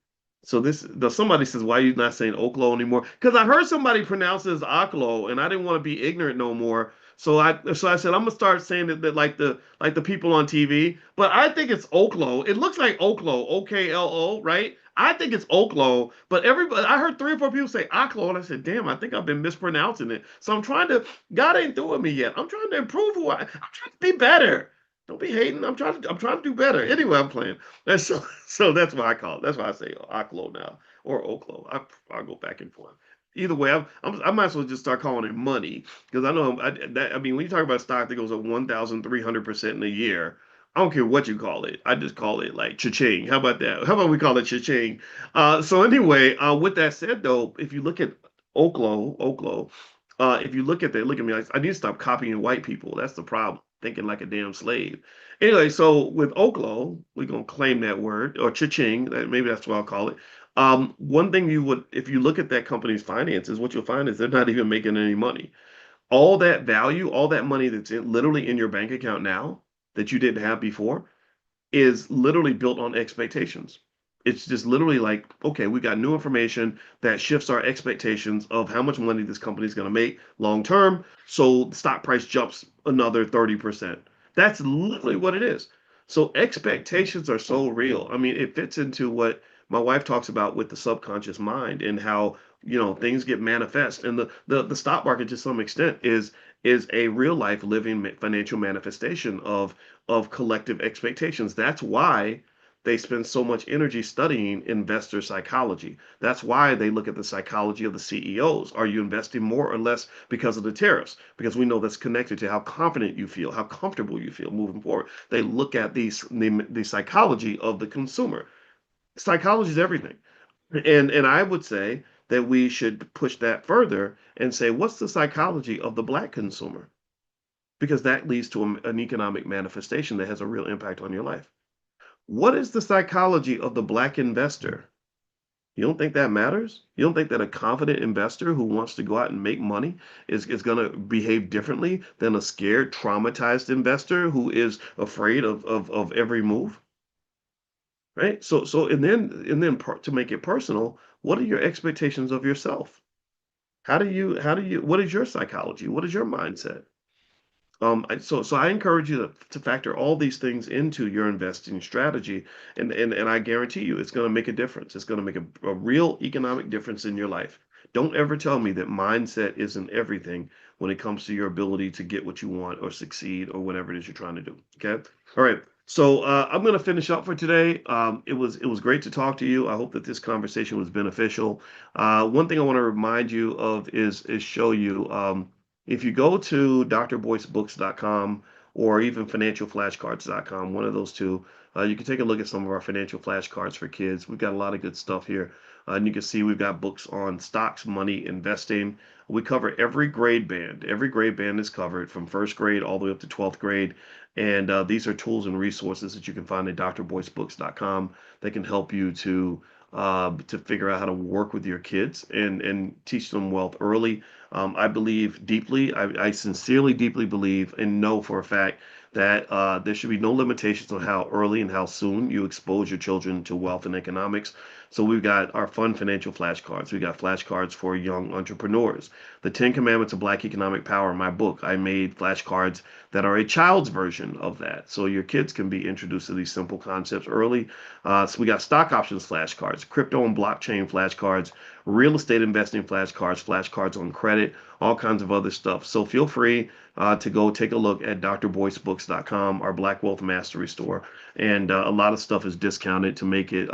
So somebody says, why are you not saying Oklo anymore? Because I heard somebody pronounce it as Oklo, and I didn't want to be ignorant no more. So I said I'm gonna start saying that like the people on TV, but I think it's Oklo. It looks like Oklo, Oklo, right? I think it's Oklo, but everybody I heard three or four people say Oklo, and I said, damn, I think I've been mispronouncing it. So I'm trying to God ain't through with me yet. I'm trying to improve I'm trying to be better. Don't be hating. I'm trying to do better. Anyway, I'm playing. That's so that's what I call it. That's why I say Oklo now or Oklo. I go back and forth. Either way, I might as well just start calling it money because I know I mean when you talk about stock that goes up 1,300% in a year, I don't care what you call it. I just call it like cha-ching. How about that? How about we call it cha-ching? So anyway, with that said though, if you look at Oklo, if you look at that, look at me. I need to stop copying white people. That's the problem. Thinking like a damn slave. Anyway, so with Oklo, we're gonna claim that word or cha-ching. Maybe that's what I'll call it. One thing you would, if you look at that company's finances, what you'll find is they're not even making any money. All that value, all that money that's literally in your bank account now that you didn't have before, is literally built on expectations. It's just literally like, okay, we got new information that shifts our expectations of how much money this company is going to make long term. So the stock price jumps another 30%. That's literally what it is. So expectations are so real. I mean, it fits into what my wife talks about with the subconscious mind and how, things get manifest. And the stock market to some extent is a real life living financial manifestation of collective expectations. That's why they spend so much energy studying investor psychology. That's why they look at the psychology of the CEOs. Are you investing more or less because of the tariffs? Because we know that's connected to how confident you feel, how comfortable you feel moving forward. They look at the psychology of the consumer. Psychology is everything. And I would say that we should push that further and say, what's the psychology of the black consumer? Because that leads to an economic manifestation that has a real impact on your life. What is the psychology of the black investor? You don't think that matters? You don't think that a confident investor who wants to go out and make money is going to behave differently than a scared, traumatized investor who is afraid of every move? Right? And then to make it personal, what are your expectations of yourself? How do you what is your psychology? What is your mindset? So I encourage you to factor all these things into your investing strategy, and I guarantee you it's going to make a difference. It's going to make a real economic difference in your life. Don't ever tell me that mindset isn't everything when it comes to your ability to get what you want or succeed or whatever it is you're trying to do. Okay. All right. So I'm going to finish up for today. It was great to talk to you. I hope that this conversation was beneficial. One thing I want to remind you of is show you. If you go to drboycebooks.com or even financialflashcards.com, one of those two, you can take a look at some of our financial flashcards for kids. We've got a lot of good stuff here. And you can see we've got books on stocks, money, investing. We cover every grade band. Every grade band is covered from first grade all the way up to 12th grade. And these are tools and resources that you can find at drboycebooks.com that can help you to figure out how to work with your kids and teach them wealth early. I believe deeply, I sincerely, deeply believe and know for a fact that there should be no limitations on how early and how soon you expose your children to wealth and economics. So we've got our fun financial flashcards. We got flashcards for young entrepreneurs. The 10 Commandments of Black Economic Power, my book, I made flashcards that are a child's version of that. So your kids can be introduced to these simple concepts early. So we got stock options flashcards, crypto and blockchain flashcards, real estate investing flashcards, flashcards on credit, all kinds of other stuff. So feel free to go take a look at drboycebooks.com, our Black Wealth Mastery store, and a lot of stuff is discounted to make it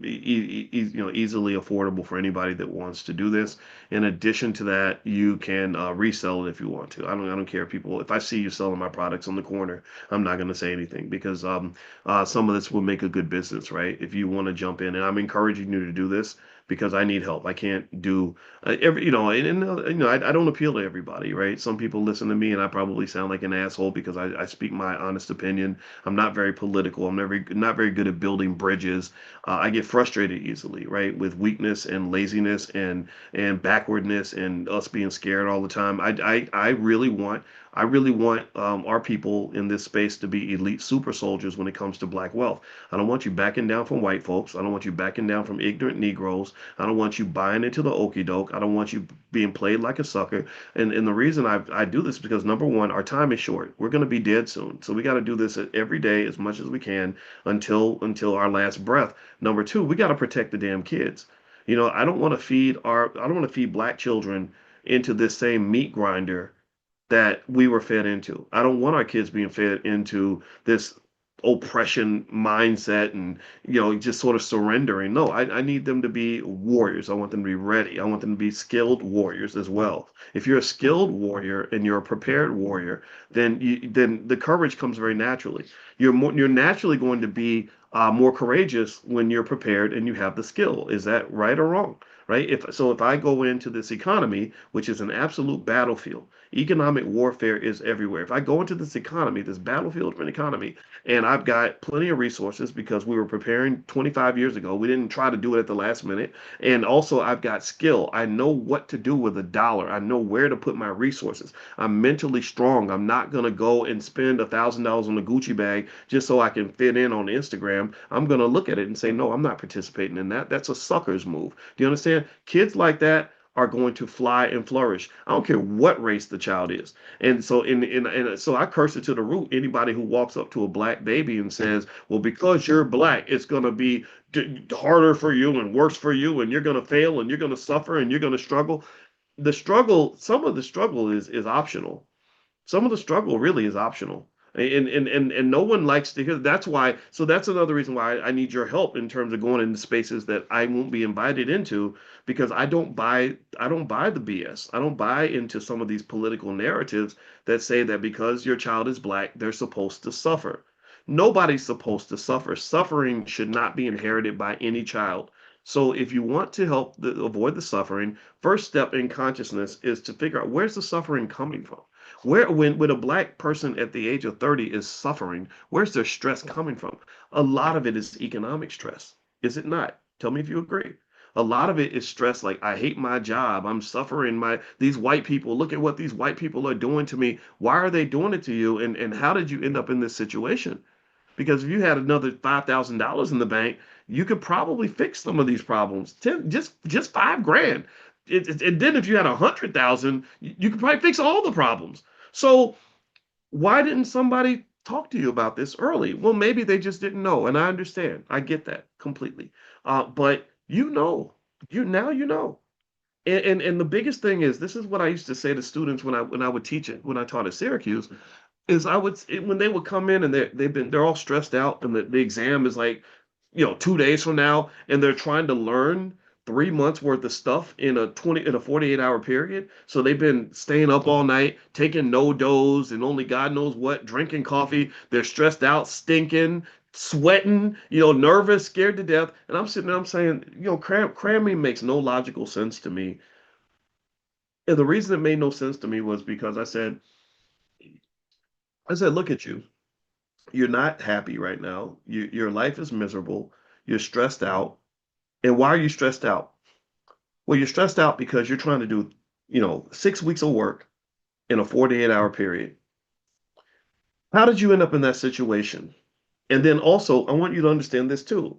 easily affordable for anybody that wants to do this. In addition to that, you can resell it if you want to. I don't care if people, if I see you selling my products on the corner, I'm not going to say anything because some of this will make a good business, right? If you want to jump in, and I'm encouraging you to do this because I need help. I can't do every, I don't appeal to everybody, right? Some people listen to me and I probably sound like an asshole because I speak my honest opinion. I'm not very political. I'm never not very good at building bridges. I get frustrated easily, right? With weakness and laziness and backwardness and us being scared all the time. I really want I really want our people in this space to be elite super soldiers when it comes to black wealth. I don't want you backing down from white folks. I don't want you backing down from ignorant Negroes. I don't want you buying into the okey doke. I don't want you being played like a sucker. And the reason I do this is because number one, our time is short. We're going to be dead soon. So we got to do this every day as much as we can until our last breath. Number two, we got to protect the damn kids. I don't want to feed black children into this same meat grinder that we were fed into. I don't want our kids being fed into this oppression mindset and just sort of surrendering. No, I need them to be warriors. I want them to be ready. I want them to be skilled warriors as well. If you're a skilled warrior and you're a prepared warrior, then the courage comes very naturally. You're naturally going to be more courageous when you're prepared and you have the skill. Is that right or wrong? Right? If I go into this economy, which is an absolute battlefield, economic warfare is everywhere. If I go into this economy, this battlefield of an economy, and I've got plenty of resources because we were preparing 25 years ago, we didn't try to do it at the last minute. And also, I've got skill. I know what to do with a dollar. I know where to put my resources. I'm mentally strong. I'm not going to go and spend $1,000 on a Gucci bag just so I can fit in on Instagram. I'm going to look at it and say, no, I'm not participating in that. That's a sucker's move. Do you understand? Kids like that are going to fly and flourish. I don't care what race the child is. And so so I curse it to the root. Anybody who walks up to a black baby and says, well, because you're black, it's going to be harder for you and worse for you, and you're going to fail and you're going to suffer and you're going to struggle. Some of the struggle is optional. Some of the struggle really is optional. And no one likes to hear. That's why. So that's another reason why I need your help in terms of going into spaces that I won't be invited into, because I don't buy the BS. I don't buy into some of these political narratives that say that because your child is black, they're supposed to suffer. Nobody's supposed to suffer. Suffering should not be inherited by any child. So if you want to avoid the suffering, first step in consciousness is to figure out where's the suffering coming from. When a black person at the age of 30 is suffering, where's their stress coming from? A lot of it is economic stress, is it not? Tell me if you agree. A lot of it is stress, like I hate my job, I'm suffering, these white people, look at what these white people are doing to me. Why are they doing it to you? And how did you end up in this situation? Because if you had another $5,000 in the bank, you could probably fix some of these problems. Just 5 grand. And then if you had 100,000, you could probably fix all the problems. So why didn't somebody talk to you about this early? Well, maybe they just didn't know, and I understand. I get that completely. But you know. And the biggest thing is, this is what I used to say to students when I would teach it, when I taught at Syracuse, is when they would come in and they're all stressed out and the exam is like 2 days from now, and they're trying to learn 3 months worth of stuff in a 48-hour period. So they've been staying up all night, taking no dose and only God knows what, drinking coffee. They're stressed out, stinking, sweating, nervous, scared to death. And I'm sitting there, I'm saying, cramming makes no logical sense to me. And the reason it made no sense to me was because I said, look at you. You're not happy right now. Your life is miserable. You're stressed out. And why are you stressed out? Well, you're stressed out because you're trying to do, 6 weeks of work in a 48-hour period. How did you end up in that situation? And then also, I want you to understand this too.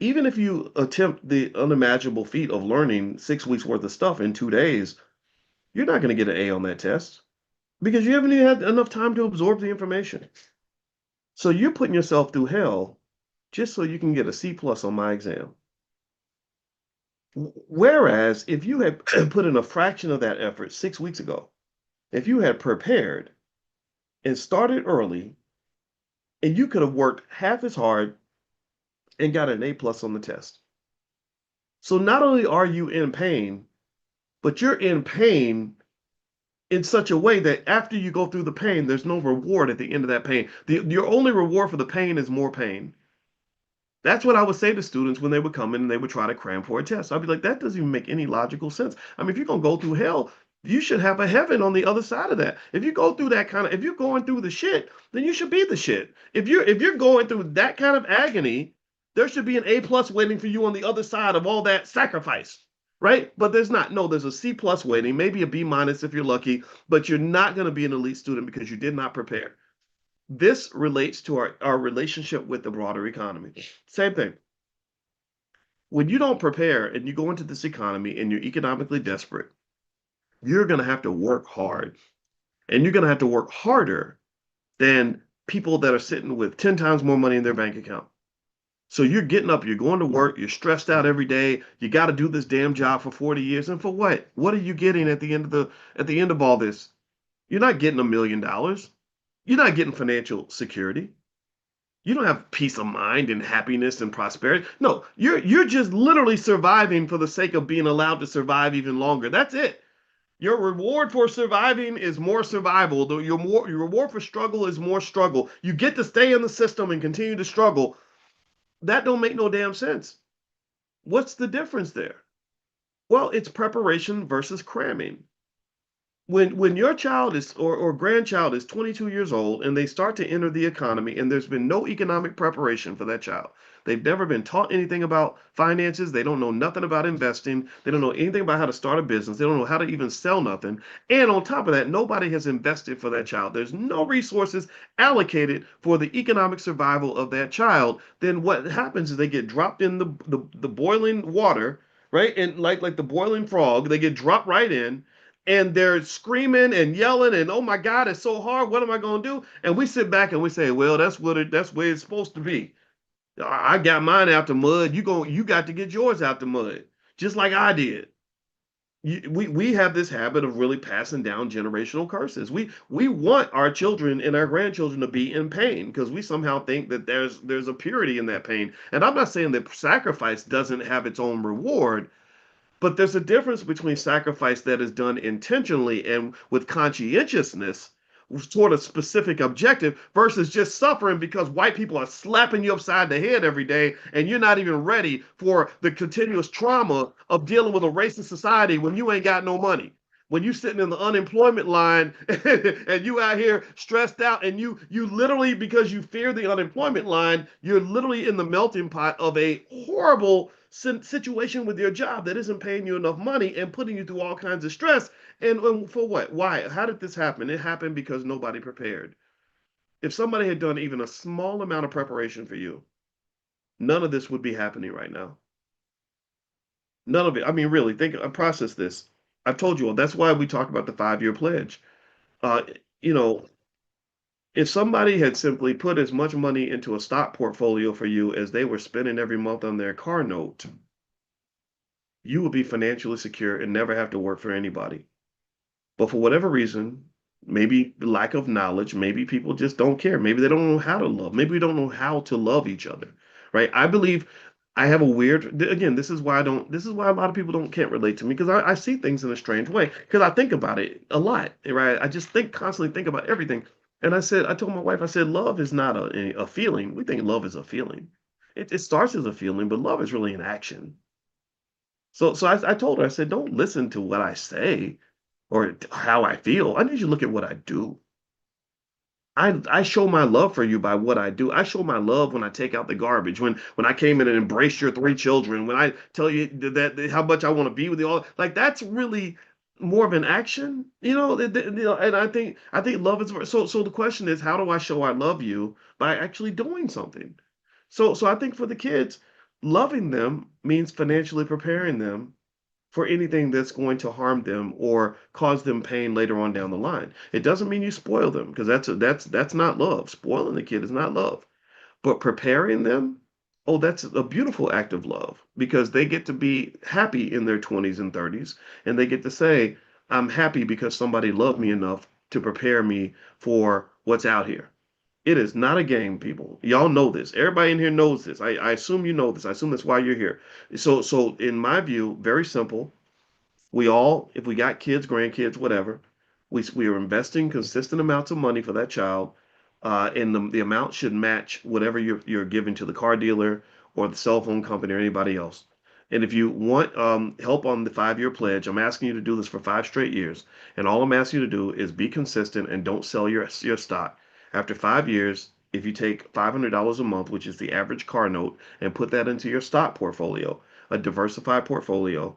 Even if you attempt the unimaginable feat of learning 6 weeks worth of stuff in 2 days, you're not going to get an A on that test because you haven't even had enough time to absorb the information. So you're putting yourself through hell just so you can get a C plus on my exam. Whereas if you had put in a fraction of that effort 6 weeks ago, if you had prepared and started early, and you could have worked half as hard and got an A plus on the test. So not only are you in pain, but you're in pain in such a way that after you go through the pain, there's no reward at the end of that pain. Your only reward for the pain is more pain. That's what I would say to students when they would come in and they would try to cram for a test. I'd be like, that doesn't even make any logical sense. I mean, if you're going to go through hell, you should have a heaven on the other side of that. If you go through if you're going through the shit, then you should be the shit. If you're going through that kind of agony, there should be an A plus waiting for you on the other side of all that sacrifice. right? But there's not. No, there's a C plus weighting, maybe a B minus if you're lucky, but you're not going to be an elite student because you did not prepare. This relates to our relationship with the broader economy. Same thing. When you don't prepare and you go into this economy and you're economically desperate, you're going to have to work hard, and you're going to have to work harder than people that are sitting with 10 times more money in their bank account. So you're getting up, you're going to work, you're stressed out every day. You got to do this damn job for 40 years. And for what? What are you getting at the end of all this? You're not getting $1 million. You're not getting financial security. You don't have peace of mind and happiness and prosperity. No, you're just literally surviving for the sake of being allowed to survive even longer. That's it. Your reward for surviving is more survival. Your reward for struggle is more struggle. You get to stay in the system and continue to struggle. That don't make no damn sense. What's the difference there? Well, it's preparation versus cramming. When your child is or grandchild is 22 years old and they start to enter the economy and there's been no economic preparation for that child, they've never been taught anything about finances, they don't know nothing about investing, they don't know anything about how to start a business, they don't know how to even sell nothing, and on top of that, nobody has invested for that child. There's no resources allocated for the economic survival of that child. Then what happens is they get dropped in the boiling water, right? And like the boiling frog, they get dropped right in, and they're screaming and yelling and oh my God, it's so hard. What am I gonna do? And we sit back and we say, well, that's where it's supposed to be. I got mine out the mud. You got to get yours out the mud, just like I did. We have this habit of really passing down generational curses. We want our children and our grandchildren to be in pain because we somehow think that there's a purity in that pain. And I'm not saying that sacrifice doesn't have its own reward, but there's a difference between sacrifice that is done intentionally and with conscientiousness toward a specific objective versus just suffering because white people are slapping you upside the head every day and you're not even ready for the continuous trauma of dealing with a racist society when you ain't got no money. When you sitting in the unemployment line and you out here stressed out and you literally because you fear the unemployment line, you're literally in the melting pot of a horrible situation with your job that isn't paying you enough money and putting you through all kinds of stress. And for what? Why? How did this happen? It happened because nobody prepared. If somebody had done even a small amount of preparation for you, none of this would be happening right now. None of it. I mean, really, think, process this. I've told you all. That's why we talk about the 5 year pledge. Uh, you know, if somebody had simply put as much money into a stock portfolio for you as they were spending every month on their car note, you would be financially secure and never have to work for anybody. But for whatever reason, maybe lack of knowledge, maybe people just don't care. Maybe they don't know how to love. Maybe we don't know how to love each other. Right? I believe I have a weird again, this is why a lot of people don't can't relate to me because I see things in a strange way. Because I think about it a lot, right? I just constantly think about everything. And I told my wife, I said, love is not a feeling. We think love is a feeling. It starts as a feeling, but love is really an action. So I told her, I said, don't listen to what I say or how I feel. I need you to look at what I do. I show my love for you by what I do. I show my love when I take out the garbage, when I came in and embraced your 3 children, when I tell you that how much I want to be with you all. Like that's really more of an action, and I think love is so the question is how do I show I love you by actually doing something? So I think for the kids, loving them means financially preparing them for anything that's going to harm them or cause them pain later on down the line. It doesn't mean you spoil them because that's not love. Spoiling the kid is not love. But preparing them, oh, that's a beautiful act of love because they get to be happy in their 20s and 30s and they get to say, I'm happy because somebody loved me enough to prepare me for what's out here. It is not a game, people. Y'all know this. Everybody in here knows this. I assume you know this. I assume that's why you're here. So in my view, very simple. We all, if we got kids, grandkids, whatever, we are investing consistent amounts of money for that child, and the amount should match whatever you're giving to the car dealer or the cell phone company or anybody else. And if you want help on the 5 year pledge, I'm asking you to do this for 5 straight years. And all I'm asking you to do is be consistent and don't sell your stock. After 5 years, if you take $500 a month, which is the average car note, and put that into your stock portfolio, a diversified portfolio,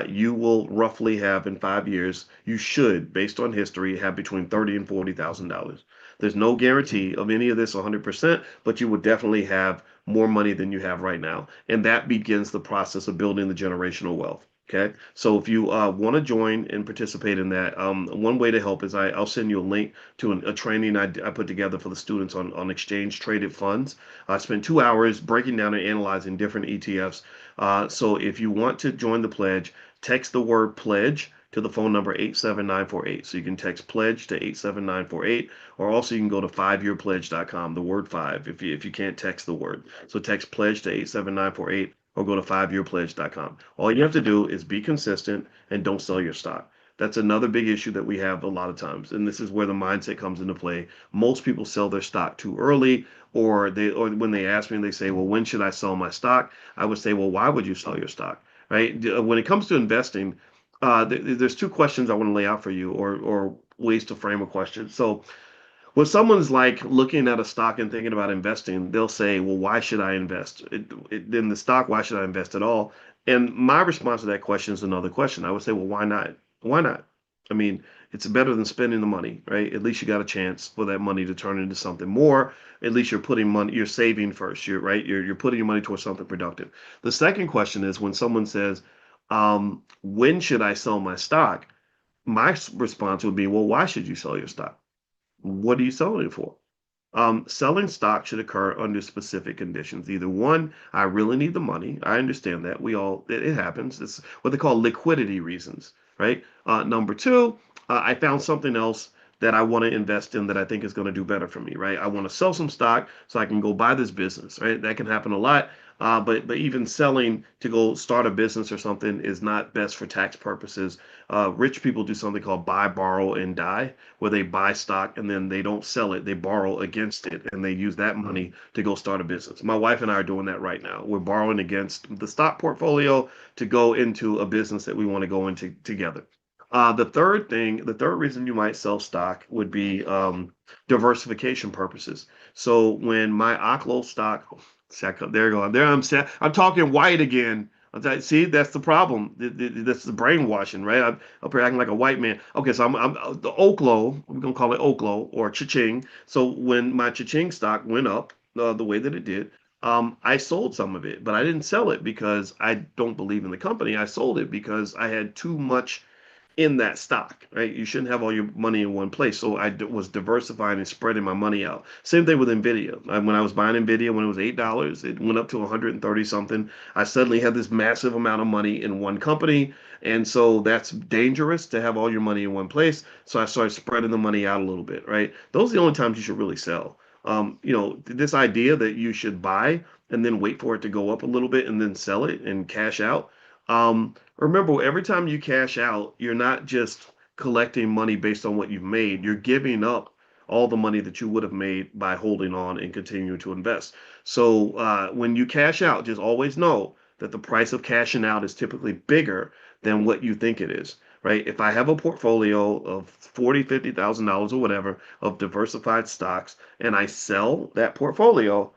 you will roughly have in 5 years, you should, based on history, have between 30 and $40,000. There's no guarantee of any of this 100%, but you will definitely have more money than you have right now. And that begins the process of building the generational wealth. Okay. So if you want to join and participate in that, one way to help is I'll send you a link to a training I put together for the students on exchange traded funds. I spent 2 hours breaking down and analyzing different ETFs. So if you want to join the pledge, text the word pledge to the phone number 87948. So you can text pledge to 87948, or also you can go to 5yearpledge.com, the word five, if you can't text the word. So text pledge to 87948 or go to 5yearpledge.com. All you have to do is be consistent and don't sell your stock. That's another big issue that we have a lot of times. And this is where the mindset comes into play. Most people sell their stock too early, or when they ask me, they say, well, when should I sell my stock? I would say, well, why would you sell your stock? Right? When it comes to investing, there's two questions I want to lay out for you, or ways to frame a question. So when someone's like looking at a stock and thinking about investing, they'll say, well, why should I invest in the stock? Why should I invest at all? And my response to that question is another question. I would say, well, why not? Why not? I mean, it's better than spending the money, right? At least you got a chance for that money to turn into something more. At least you're putting money, you're saving first. You're right. You're putting your money towards something productive. The second question is when someone says, when should I sell my stock? My response would be, well, why should you sell your stock? What are you selling it for? Selling stock should occur under specific conditions. Either one, I really need the money. I understand that. It happens. It's what they call liquidity reasons, right? Number two, I found something else that I want to invest in that I think is going to do better for me, right? I want to sell some stock so I can go buy this business, right? That can happen a lot. But even selling to go start a business or something is not best for tax purposes. Rich people do something called buy, borrow, and die, where they buy stock and then they don't sell it. They borrow against it and they use that money to go start a business. My wife and I are doing that right now. We're borrowing against the stock portfolio to go into a business that we want to go into together. The third reason you might sell stock would be diversification purposes. So when my Oklo stock, there you go. I'm talking white again. See, that's the problem. That's the brainwashing, right? I'm up here acting like a white man. Okay, so I'm the Oklo. We're gonna call it Oklo or Cha-ching. So when my Cha-ching stock went up the way that it did, I sold some of it, but I didn't sell it because I don't believe in the company. I sold it because I had too much in that stock, right? You shouldn't have all your money in one place. So was diversifying and spreading my money out. Same thing with Nvidia. When I was buying Nvidia, when it was $8, it went up to 130 something. I suddenly had this massive amount of money in one company. And so that's dangerous to have all your money in one place. So I started spreading the money out a little bit, right? Those are the only times you should really sell. This idea that you should buy and then wait for it to go up a little bit and then sell it and cash out. Remember, every time you cash out, you're not just collecting money based on what you've made. You're giving up all the money that you would have made by holding on and continuing to invest. So when you cash out, just always know that the price of cashing out is typically bigger than what you think it is. Right? If I have a portfolio of 40, $50,000 or whatever of diversified stocks and I sell that portfolio,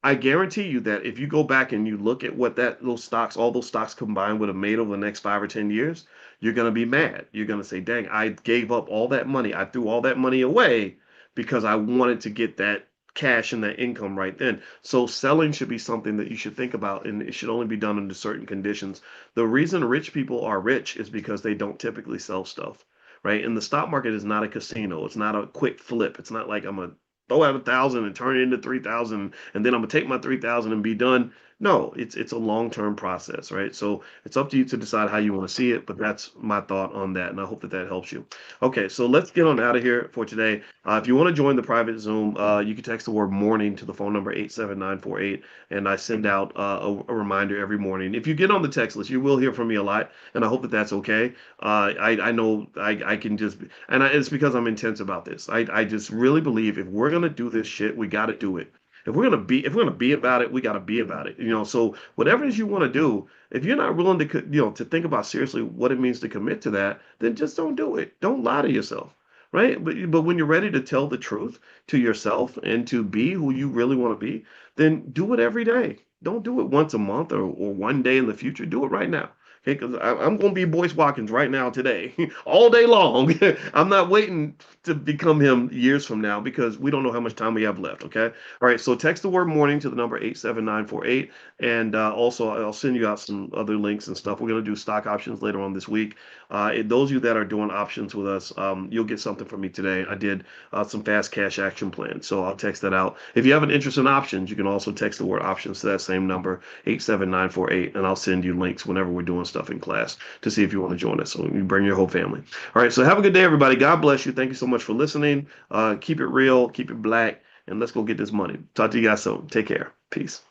I guarantee you that if you go back and you look at what all those stocks combined would have made over the next 5 or 10 years, you're going to be mad. You're going to say, dang, I gave up all that money. I threw all that money away because I wanted to get that cash and that income right then. So selling should be something that you should think about, and it should only be done under certain conditions. The reason rich people are rich is because they don't typically sell stuff, right? And the stock market is not a casino. It's not a quick flip. It's not like I'm a throw out 1,000 and turn it into 3,000 and then I'm gonna take my 3,000 and be done. No, it's a long-term process, right? So it's up to you to decide how you want to see it, but that's my thought on that, and I hope that that helps you. Okay, so let's get on out of here for today. If you want to join the private Zoom, you can text the word morning to the phone number 87948, and I send out a reminder every morning. If you get on the text list, you will hear from me a lot, and I hope that that's okay. I know I can just, it's because I'm intense about this. I just really believe if we're gonna do this shit, we got to do it. If we're gonna be about it, we got to be about it. So whatever it is you want to do, if you're not willing to to think about seriously what it means to commit to that, then just don't do it. Don't lie to yourself, right? But when you're ready to tell the truth to yourself and to be who you really want to be, then do it every day. Don't do it once a month or one day in the future. Do it right now. Okay, because I'm going to be Boyce Watkins right now today, all day long. I'm not waiting to become him years from now because we don't know how much time we have left. Okay. All right. So text the word morning to the number 87948. And also, I'll send you out some other links and stuff. We're going to do stock options later on this week. Those of you that are doing options with us, you'll get something from me today. I did some fast cash action plans. So I'll text that out. If you have an interest in options, you can also text the word options to that same number, 87948, and I'll send you links whenever we're doing stuff in class to see if you want to join us. So you bring your whole family. All right. So have a good day, everybody. God bless you. Thank you so much for listening. Keep it real, keep it black, and let's go get this money. Talk to you guys soon. Take care. Peace.